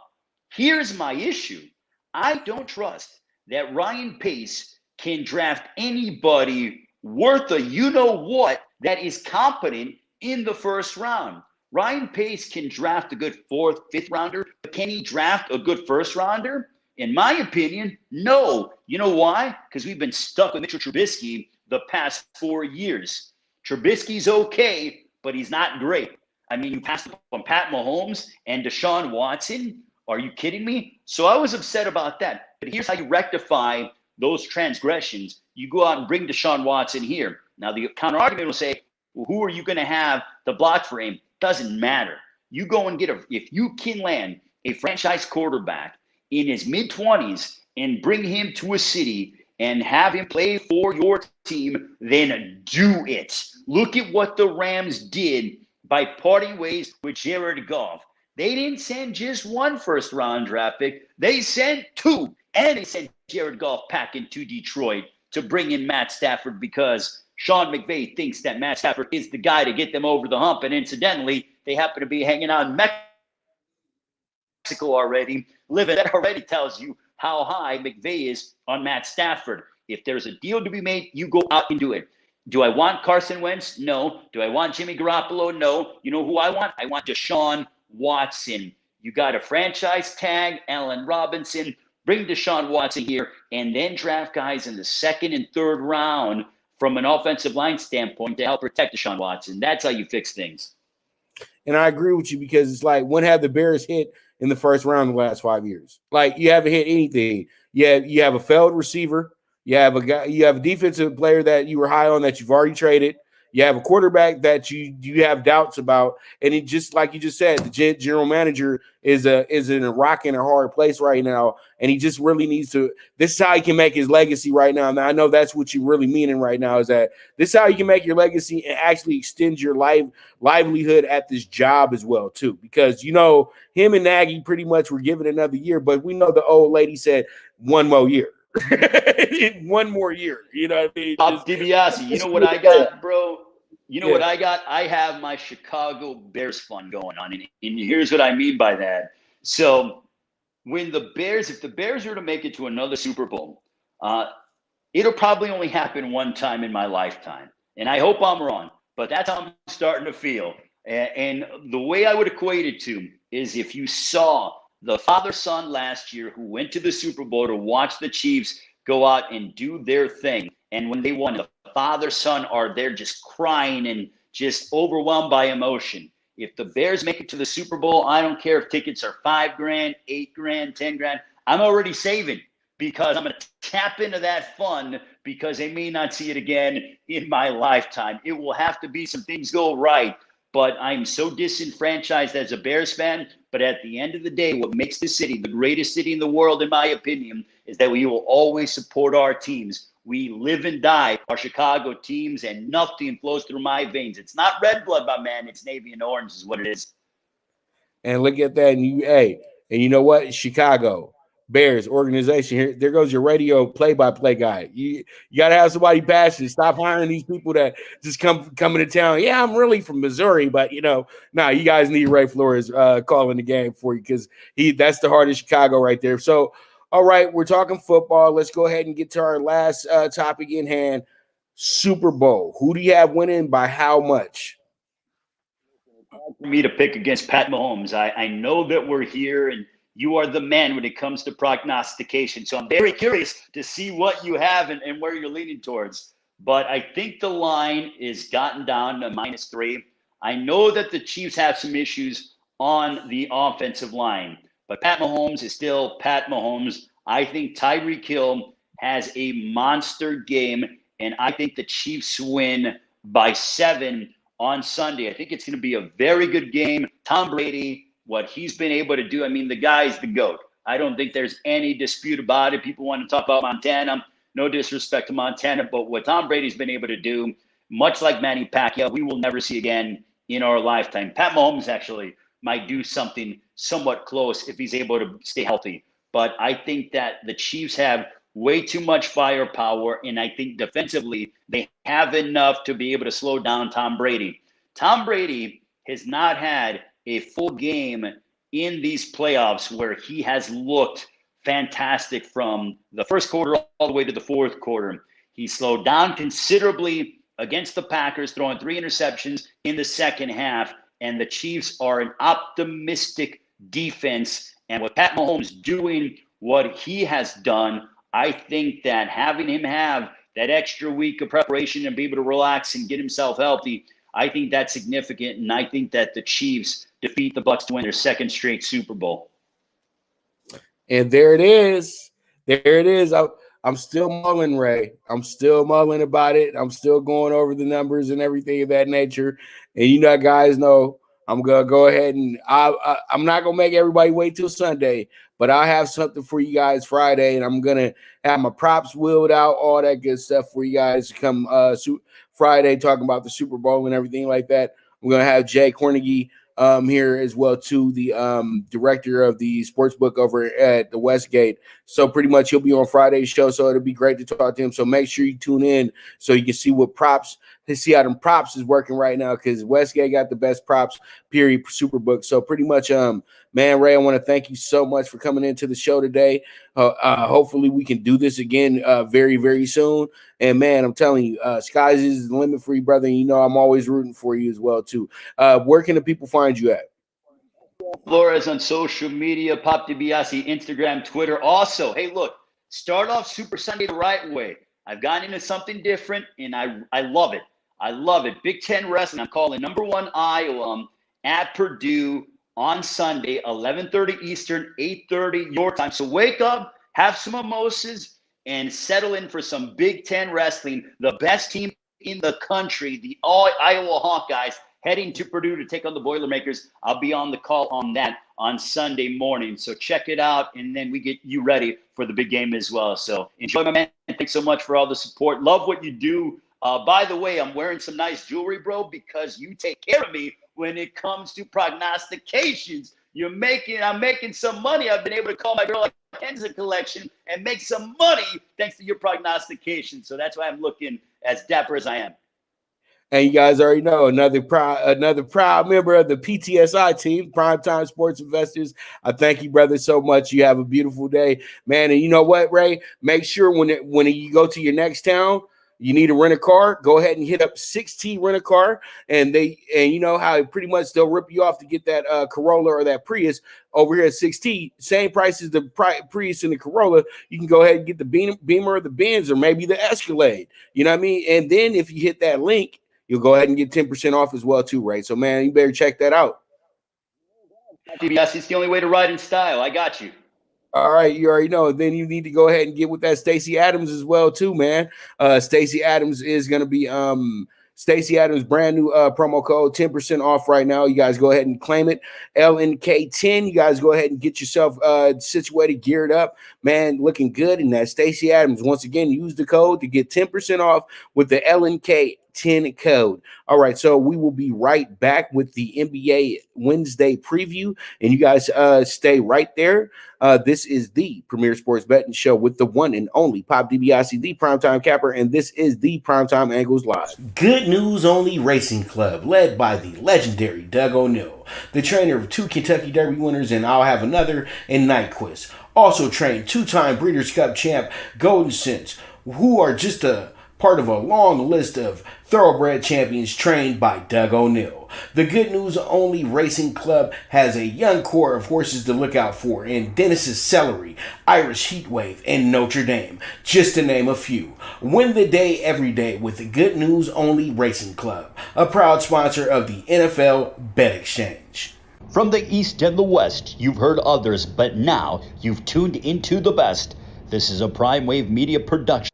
Here's my issue. I don't trust that Ryan Pace can draft anybody worth a you-know-what that is competent in the first round. Ryan Pace can draft a good 4th, 5th rounder, but can he draft a good first rounder? In my opinion, no. You know why? Because we've been stuck with Mitchell Trubisky the past 4 years. Trubisky's okay, but he's not great. I mean, you passed up on Pat Mahomes and Deshaun Watson. Are you kidding me? So I was upset about that. But here's how you rectify those transgressions. You go out and bring Deshaun Watson here. Now, the counter argument will say, well, who are you going to have to block for him? Doesn't matter. You go and get if you can land a franchise quarterback in his mid-20s and bring him to a city and have him play for your team, then do it. Look at what the Rams did by parting ways with Jared Goff. They didn't send just 1 first-round draft pick. They sent 2. And they sent Jared Goff packing to Detroit to bring in Matt Stafford because Sean McVay thinks that Matt Stafford is the guy to get them over the hump. And incidentally, they happen to be hanging out in Mexico already. Living that already tells you how high McVay is on Matt Stafford. If there's a deal to be made, you go out and do it. Do I want Carson Wentz? No. Do I want Jimmy Garoppolo? No. You know who I want? I want Deshaun Watson. You got a franchise tag, Allen Robinson. Bring Deshaun Watson here and then draft guys in the 2nd and 3rd round from an offensive line standpoint to help protect Deshaun Watson. That's how you fix things. And I agree with you because it's like, when have the Bears hit in the first round in the last 5 years? Like, you haven't hit anything. You have a failed receiver. You have a defensive player that you were high on that you've already traded. You have a quarterback that you have doubts about, and it just like you just said, the general manager is in a rock and a hard place right now, and he just really needs to. This is how he can make his legacy right now. Now I know that's what you really meaning right now is that this is how you can make your legacy and actually extend your livelihood at this job as well too, because him and Nagy pretty much were given another year, but we know the old lady said one more year. One more year, you know what I mean? DiBiase, you know what I got, bro? You know what I got? I have my Chicago Bears fun going on, and here's what I mean by that. So when if the Bears were to make it to another Super Bowl, it'll probably only happen one time in my lifetime, and I hope I'm wrong, but that's how I'm starting to feel. And the way I would equate it to is if you saw the father-son last year who went to the Super Bowl to watch the Chiefs go out and do their thing. And when they won, the father-son are there just crying and just overwhelmed by emotion. If the Bears make it to the Super Bowl, I don't care if tickets are $5 grand, $8 grand, $10 grand. I'm already saving because I'm going to tap into that fun because I may not see it again in my lifetime. It will have to be some things go right. But I'm so disenfranchised as a Bears fan. But at the end of the day, what makes this city the greatest city in the world, in my opinion, is that we will always support our teams. We live and die our Chicago teams, and nothing flows through my veins. It's not red blood, my man. It's navy and orange is what it is. And look at that. And you know what? Chicago Bears organization here. There goes your radio play-by-play guy. You got to have somebody passionate. Stop hiring these people that just coming to town. Yeah, I'm really from Missouri, but you guys need Ray Flores calling the game for you because that's the heart of Chicago right there. So, all right, we're talking football. Let's go ahead and get to our last topic in hand. Super Bowl. Who do you have winning by how much? For me to pick against Pat Mahomes. I know that we're here and you are the man when it comes to prognostication. So I'm very curious to see what you have and where you're leaning towards. But I think the line is gotten down to -3. I know that the Chiefs have some issues on the offensive line, but Pat Mahomes is still Pat Mahomes. I think Tyreek Hill has a monster game, and I think the Chiefs win by 7 on Sunday. I think it's going to be a very good game. Tom Brady, what he's been able to do, I mean, the guy's the GOAT. I don't think there's any dispute about it. People want to talk about Montana. No disrespect to Montana, but what Tom Brady's been able to do, much like Manny Pacquiao, we will never see again in our lifetime. Pat Mahomes actually might do something somewhat close if he's able to stay healthy. But I think that the Chiefs have way too much firepower, and I think defensively they have enough to be able to slow down Tom Brady. Tom Brady has not had a full game in these playoffs where he has looked fantastic from the first quarter all the way to the fourth quarter. He slowed down considerably against the Packers, throwing 3 interceptions in the second half, and the Chiefs are an optimistic defense. And with Pat Mahomes doing what he has done, I think that having him have that extra week of preparation and be able to relax and get himself healthy, I think that's significant. And I think that the Chiefs defeat the Bucs to win their second straight Super Bowl. And there it is. There it is. I'm still mulling, Ray. I'm still mulling about it. I'm still going over the numbers and everything of that nature. And guys know I'm going to go ahead and I'm not going to make everybody wait till Sunday, but I'll have something for you guys Friday, and I'm going to have my props wheeled out, all that good stuff for you guys to come Friday talking about the Super Bowl and everything like that. I'm going to have Jay Cornegie here as well, too, the director of the sportsbook over at the Westgate. So pretty much he'll be on Friday's show, so it'll be great to talk to him. So make sure you tune in so you can see see how them props is working right now, because Westgate got the best props, period, Superbook. So pretty much, man, Ray, I want to thank you so much for coming into the show today. Hopefully we can do this again very, very soon. And, man, I'm telling you, skies is the limit for you, brother. And I'm always rooting for you as well, too. Where can the people find you at? Flores on social media, Pop DiBiase, Instagram, Twitter. Also, hey, look, start off Super Sunday the right way. I've gotten into something different, and I love it. I love it. Big Ten Wrestling. I'm calling #1 Iowa at Purdue on Sunday, 11:30 Eastern, 8:30 your time. So wake up, have some mimosas, and settle in for some Big Ten Wrestling. The best team in the country, the all Iowa Hawkeyes, heading to Purdue to take on the Boilermakers. I'll be on the call on that on Sunday morning. So check it out, and then we get you ready for the big game as well. So enjoy, my man. Thanks so much for all the support. Love what you do. By the way, I'm wearing some nice jewelry, bro, because you take care of me when it comes to prognostications. I'm making some money. I've been able to call my girl a Kenza collection and make some money thanks to your prognostication. So that's why I'm looking as dapper as I am. And you guys already know another proud member of the PTSI team, Primetime Sports Investors. I thank you, brother, so much. You have a beautiful day, man. And you know what, Ray? Make sure when you go to your next town, you need to rent a car, go ahead and hit up 6T Rent a Car, and you know how pretty much they'll rip you off to get that Corolla or that Prius over here at 6T, same price as the Prius and the Corolla. You can go ahead and get the Beamer or the Benz or maybe the Escalade. You know what I mean? And then if you hit that link, you'll go ahead and get 10% off as well too, right? So, man, you better check that out. PBS, it's the only way to ride in style. I got you. All right, you already know. Then you need to go ahead and get with that Stacey Adams as well too, man. Stacey Adams is going to be Stacey Adams brand new promo code, 10% off right now. You guys go ahead and claim it. LNK10. You guys go ahead and get yourself situated, geared up, man, looking good. And that Stacey Adams, once again, use the code to get 10% off with the LNK10 code. All right, so we will be right back with the NBA Wednesday preview, and you guys stay right there. This is the Premier Sports Betting Show with the one and only Pop DiBiase, the Primetime Capper, and this is the Primetime Angles Live. Good News Only Racing Club, led by the legendary Doug O'Neill, the trainer of 2 Kentucky Derby winners, and I'll have another in Nyquist. Also trained 2-time Breeders' Cup champ Golden Sense, who are just a part of a long list of thoroughbred champions trained by Doug O'Neill. The Good News Only Racing Club has a young core of horses to look out for in Dennis's Celery, Irish Heatwave, and Notre Dame, just to name a few. Win the day every day with the Good News Only Racing Club, a proud sponsor of the NFL Bet Exchange. From the East and the West, you've heard others, but now you've tuned into the best. This is a Prime Wave Media production.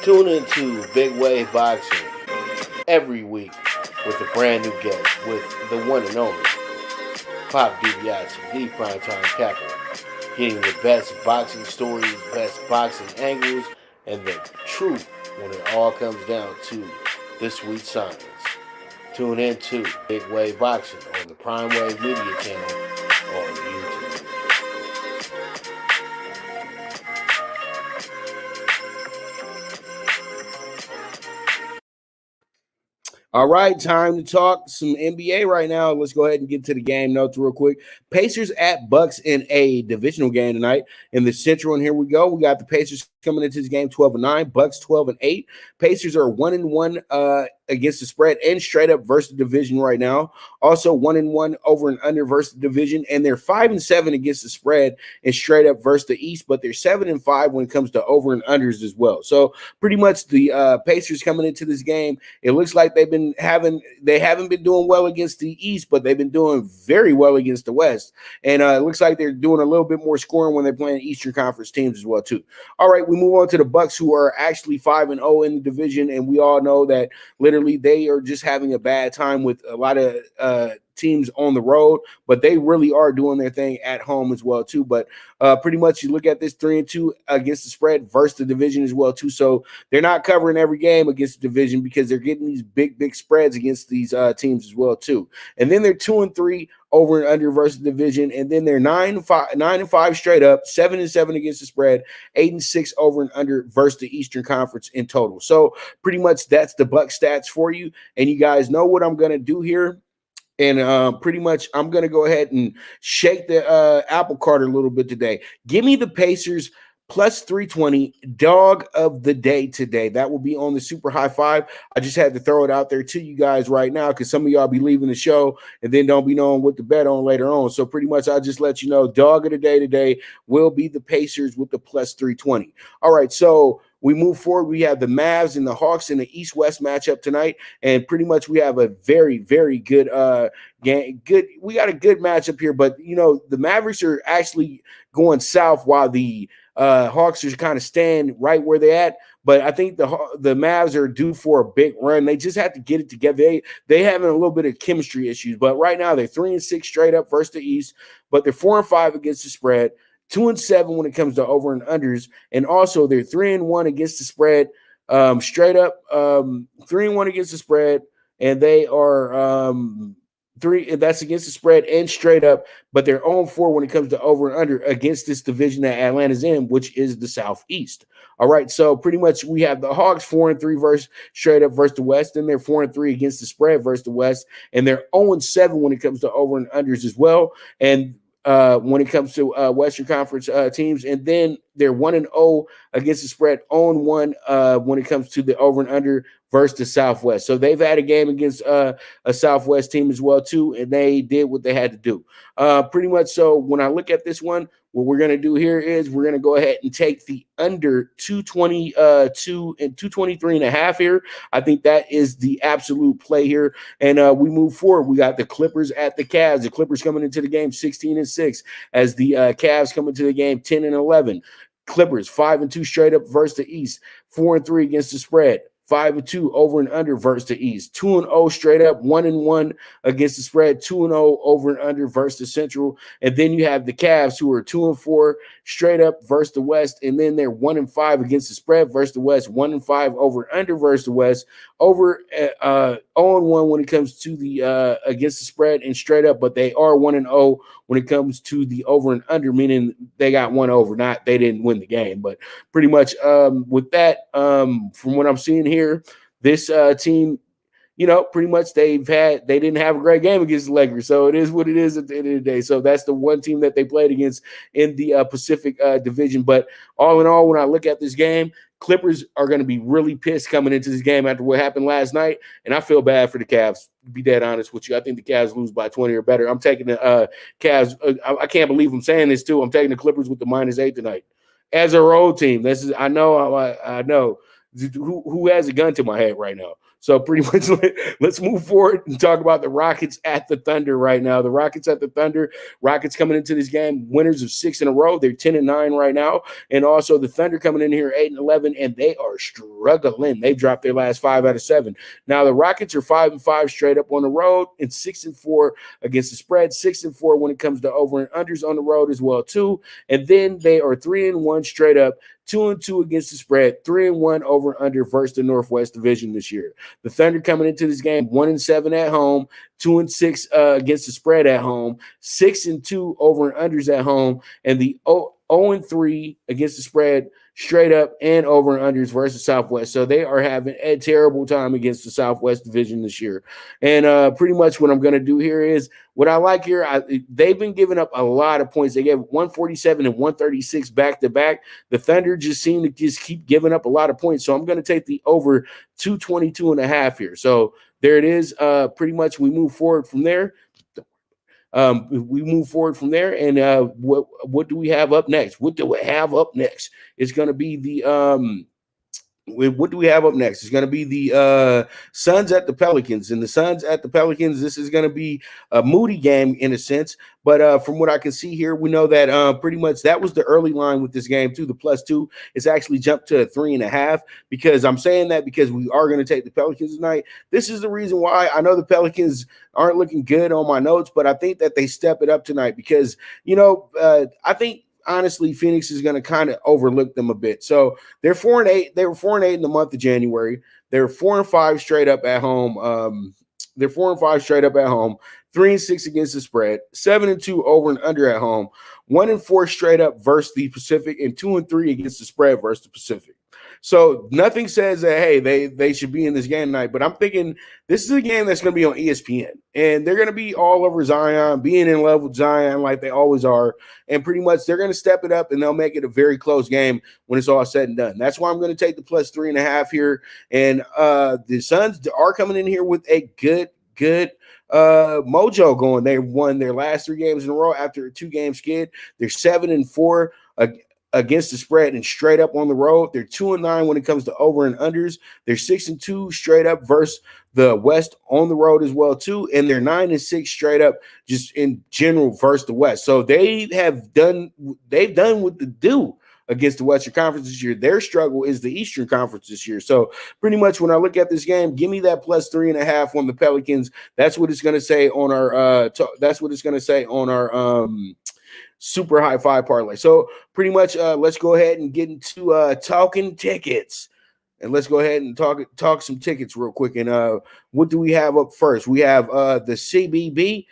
Tune into Big Wave Boxing every week with a brand new guest with the one and only Pop DiBiase, the Primetime Capper, getting the best boxing stories, best boxing angles, and the truth when it all comes down to the sweet science. Tune into Big Wave Boxing on the Prime Wave Media channel on YouTube. All right, time to talk some NBA right now. Let's go ahead and get to the game notes real quick. Pacers at Bucks in a divisional game tonight in the Central, and here we go. We got the Pacers coming into this game 12-9, Bucks 12-8. Pacers are 1-1 against the spread and straight up versus the division right now. Also 1-1 over and under versus the division, and they're 5-7 against the spread and straight up versus the East, but they're 7-5 when it comes to over and unders as well. So pretty much the Pacers coming into this game, it looks like they haven't been doing well against the East, but they've been doing very well against the West. And it looks like they're doing a little bit more scoring when they're playing Eastern Conference teams as well too. All right, we move on to the Bucks, who are actually 5-0 in the division, and we all know that literally they are just having a bad time with a lot of teams on the road, but they really are doing their thing at home as well too. But pretty much you look at this 3-2 against the spread versus the division as well too. So they're not covering every game against the division because they're getting these big spreads against these teams as well too. And then they're 2-3 over and under versus the division, and then they're 9-5 straight up, 7-7 against the spread, 8-6 over and under versus the Eastern Conference in total. So pretty much that's the Bucks stats for you, and you guys know what I'm gonna do here. And pretty much I'm going to go ahead and shake the apple cart a little bit today. Give me the Pacers plus 320 dog of the day today. That will be on the Super High Five. I just had to throw it out there to you guys right now because some of y'all be leaving the show and then don't be knowing what to bet on later on. So pretty much I'll just let you know dog of the day today will be the Pacers with the plus 320. All right, so we move forward. We have the Mavs and the Hawks in the East-West matchup tonight, and pretty much we have a very, very good game. We got a good matchup here, but the Mavericks are actually going south while the Hawks are kind of staying right where they're at. But I think the Mavs are due for a big run. They just have to get it together. They having a little bit of chemistry issues, but right now they're 3-6 straight up versus the East, but they're 4-5 against the spread, 2-7 when it comes to over and unders, and also they're 3-1 against the spread, straight up, 3-1 against the spread, and they are that's against the spread and straight up, but they're 0-4 when it comes to over and under against this division that Atlanta's in, which is the Southeast. All right, so pretty much we have the Hawks 4-3 versus straight up versus the West, and they're 4-3 against the spread versus the West, and they're 0-7 when it comes to over and unders as well. And when it comes to Western Conference teams, and then they're 1-0 against the spread, 0-1 when it comes to the over and under versus the Southwest. So they've had a game against a Southwest team as well too, and they did what they had to do. Pretty much. So when I look at this one, what we're going to do here is we're going to go ahead and take the under 222 and 223.5 here. I think that is the absolute play here. And we move forward. We got the Clippers at the Cavs. The Clippers coming into the game 16-6, as the Cavs come into the game 10-11. Clippers 5-2 straight up versus the East, 4-3 against the spread, 5-2 over and under versus the East, 2-0 straight up, 1-1 against the spread, 2-0 over and under versus the Central. And then you have the Cavs, who are 2-4 straight up versus the West, and then they're 1-5 against the spread versus the West, 1-5 over and under versus the West, over 0-1 when it comes to the against the spread and straight up, but they are 1-0 when it comes to the over and under, meaning they got one over, not they didn't win the game. But pretty much with that, from what I'm seeing here, this team, pretty much they didn't have a great game against the Lakers. So it is what it is at the end of the day. So that's the one team that they played against in the Pacific Division. But all in all, when I look at this game, Clippers are going to be really pissed coming into this game after what happened last night, and I feel bad for the Cavs, to be dead honest with you. I think the Cavs lose by 20 or better. I'm taking the Cavs. I can't believe I'm saying this, too. I'm taking the Clippers with the -8 tonight. As a road team, I know who has a gun to my head right now. So pretty much let's move forward and talk about the Rockets at the Thunder right now. The Rockets at the Thunder. Rockets coming into this game, winners of 6 in a row. They're 10-9 right now. And also the Thunder coming in here 8-11, and they are struggling. They've dropped their last 5 out of 7. Now the Rockets are 5-5 straight up on the road and 6-4 against the spread, 6-4 when it comes to over and unders on the road as well too. And then they are 3-1 straight up, 2-2 against the spread, 3-1 over and under versus the Northwest Division this year. The Thunder coming into this game 1-7 at home, 2-6 against the spread at home, 6-2 over and unders at home, and the 0-3 against the spread straight up and over and unders versus Southwest. So they are having a terrible time against the Southwest Division this year. And pretty much what I'm going to do here is what I like here. They've been giving up a lot of points. They gave 147 and 136 back to back. The Thunder just seem to just keep giving up a lot of points. So I'm going to take the over 222.5 here. So there it is. Pretty much we move forward from there. And what do we have up next? What do we have up next? It's going to be the what do we have up next? It's going to be the Suns at the Pelicans. And the Suns at the Pelicans, this is going to be a moody game in a sense. But from what I can see here, we know that pretty much that was the early line with this game too. The +2 is actually jumped to a 3.5, because I'm saying that because we are going to take the Pelicans tonight. This is the reason why. I know the Pelicans aren't looking good on my notes, but I think that they step it up tonight because, I think honestly, Phoenix is going to kind of overlook them a bit. So they're 4-8. They were 4-8 in the month of January. They're 4-5 straight up at home. They're 4-5 straight up at home. 3-6 against the spread. 7-2 over and under at home. 1-4 straight up versus the Pacific, and 2-3 against the spread versus the Pacific. So nothing says that, hey, they should be in this game tonight. But I'm thinking this is a game that's going to be on ESPN. And they're going to be all over Zion, being in love with Zion like they always are. And pretty much they're going to step it up, and they'll make it a very close game when it's all said and done. That's why I'm going to take the +3.5 here. And the Suns are coming in here with a good mojo going. They won their last 3 games in a row after a 2-game skid. They're 7-4 against the spread and straight up on the road. They're 2-9 when it comes to over and unders. They're 6-2 straight up versus the West on the road as well too, and they're 9-6 straight up just in general versus the West. So they've done what to do against the Western Conference this year. Their struggle is the Eastern Conference this year. So pretty much when I look at this game, give me that plus 3.5 on the Pelicans. That's what it's going to say on our super high five parlay. So pretty much let's go ahead and get into talking tickets. And let's go ahead and talk some tickets real quick. And what do we have up first? We have the CBB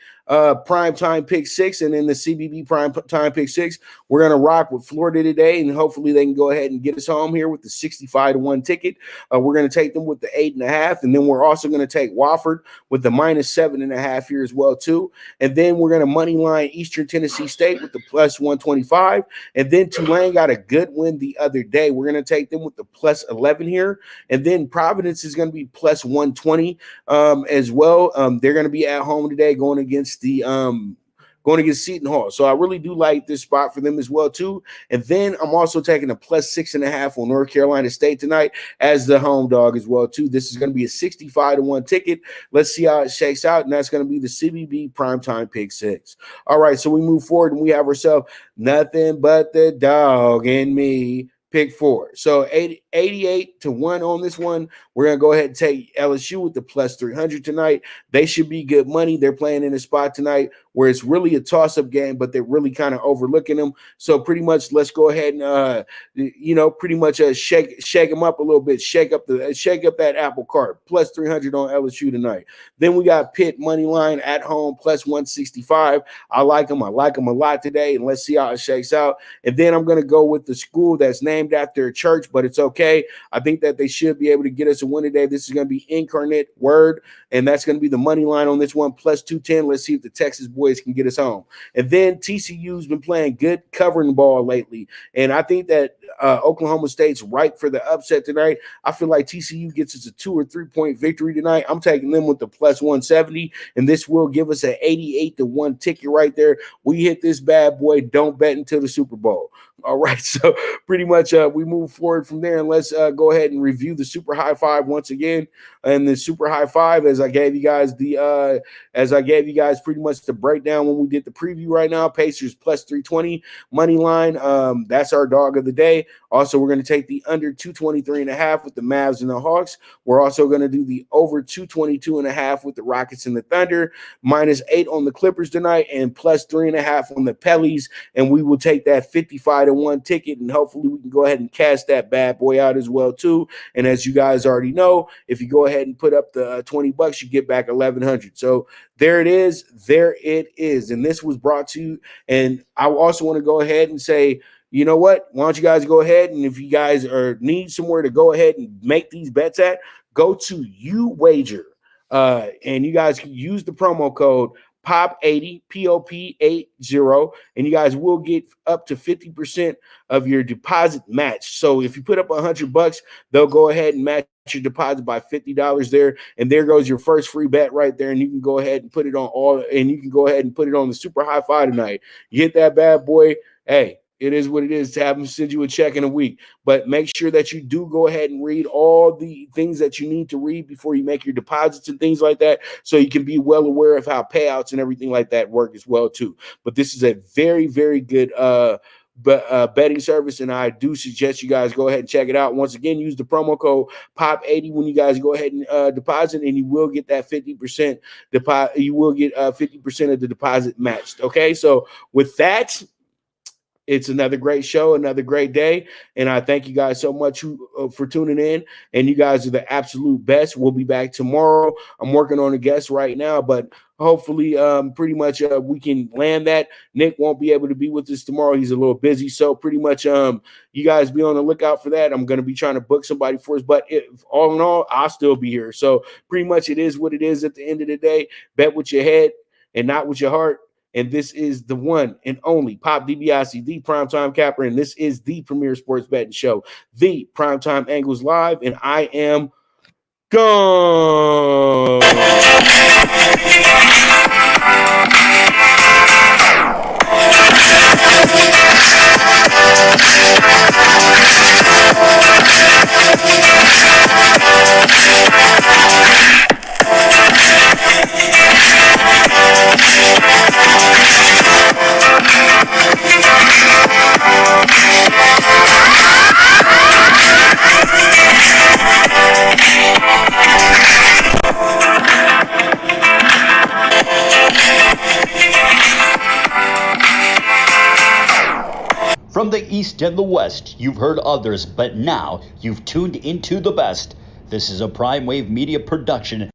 prime time pick 6, and in the CBB prime time pick 6, we're going to rock with Florida today, and hopefully they can go ahead and get us home here with the 65-1 ticket. We're going to take them with the 8.5, and then we're also going to take Wofford with the -7.5 here as well too. And then we're going to money line Eastern Tennessee State with the plus 125, and then Tulane got a good win the other day. We're going to take them with the plus 11 here, and then Providence is going to be plus 120 as well. They're going to be at home today going against Seton Hall. So I really do like this spot for them as well too. And then I'm also taking a plus 6.5 on North Carolina State tonight as the home dog as well too. This is going to be a 65-1 ticket. Let's see how it shakes out, and that's going to be the CBB primetime pick 6. All right, so we move forward and we have ourselves nothing but the dog and me. Pick 4. So 88-1 on this one. We're going to go ahead and take LSU with the plus 300 tonight. They should be good money. They're playing in a spot tonight where it's really a toss-up game, but they're really kind of overlooking them. So pretty much let's go ahead and, shake them up a little bit, shake up that apple cart. Plus 300 on LSU tonight. Then we got Pitt money line at home, plus 165. I like them a lot today, and let's see how it shakes out. And then I'm going to go with the school that's named after a church, but it's okay. I think that they should be able to get us a win today. This is going to be Incarnate Word, and that's going to be the money line on this one, plus 210. Let's see if the Texas boys can get us home. And then TCU's been playing good covering ball lately, and I think that Oklahoma State's ripe for the upset tonight. I feel like TCU gets us a 2 or 3 point victory tonight. I'm taking them with the plus 170, and this will give us an 88-1 ticket right there. We hit this bad boy. Don't bet until the Super Bowl. All right, so pretty much we move forward from there, and let's go ahead and review the super high five once again. And the super high five, as I gave you guys pretty much the breakdown when we did the preview right now. Pacers plus 320 money line. That's our dog of the day. Also, we're going to take the under 223.5 with the Mavs and the Hawks. We're also going to do the over 222.5 with the Rockets and the Thunder. -8 on the Clippers tonight, and plus 3.5 on the Pellies. And we will take that 55-1 ticket, and hopefully we can go ahead and cash that bad boy out as well too. And as you guys already know, if you go ahead and put up the $20, you get back 1,100. So there it is. And this was brought to you. And I also want to go ahead and say, you know what? Why don't you guys go ahead, and if you guys need somewhere to go ahead and make these bets at, go to UWager, and you guys can use the promo code POP80, POP80, and you guys will get up to 50% of your deposit match. So if you put up $100, they'll go ahead and match your deposit by $50 there, and there goes your first free bet right there. And you can go ahead and put it on the super high five tonight. You hit that bad boy. Hey, it is what it is to have them send you a check in a week. But make sure that you do go ahead and read all the things that you need to read before you make your deposits and things like that, so you can be well aware of how payouts and everything like that work as well too. But this is a very, very good betting service, and I do suggest you guys go ahead and check it out. Once again, use the promo code POP80 when you guys go ahead and deposit, and you will get that 50% deposit. You will get 50% of the deposit matched. Okay, so with that, it's another great show, another great day, and I thank you guys so much for tuning in, and you guys are the absolute best. We'll be back tomorrow. I'm working on a guest right now, but hopefully pretty much we can land that. Nick won't be able to be with us tomorrow. He's a little busy, so pretty much you guys be on the lookout for that. I'm going to be trying to book somebody for us, but all in all, I'll still be here. So pretty much it is what it is at the end of the day. Bet with your head and not with your heart. And this is the one and only Pop DiBiase, the Primetime Capper, and this is the premier sports betting show, the Primetime Angles Live, and I am gone. From the East and the West, you've heard others, but now you've tuned into the best. This is a Prime Wave Media production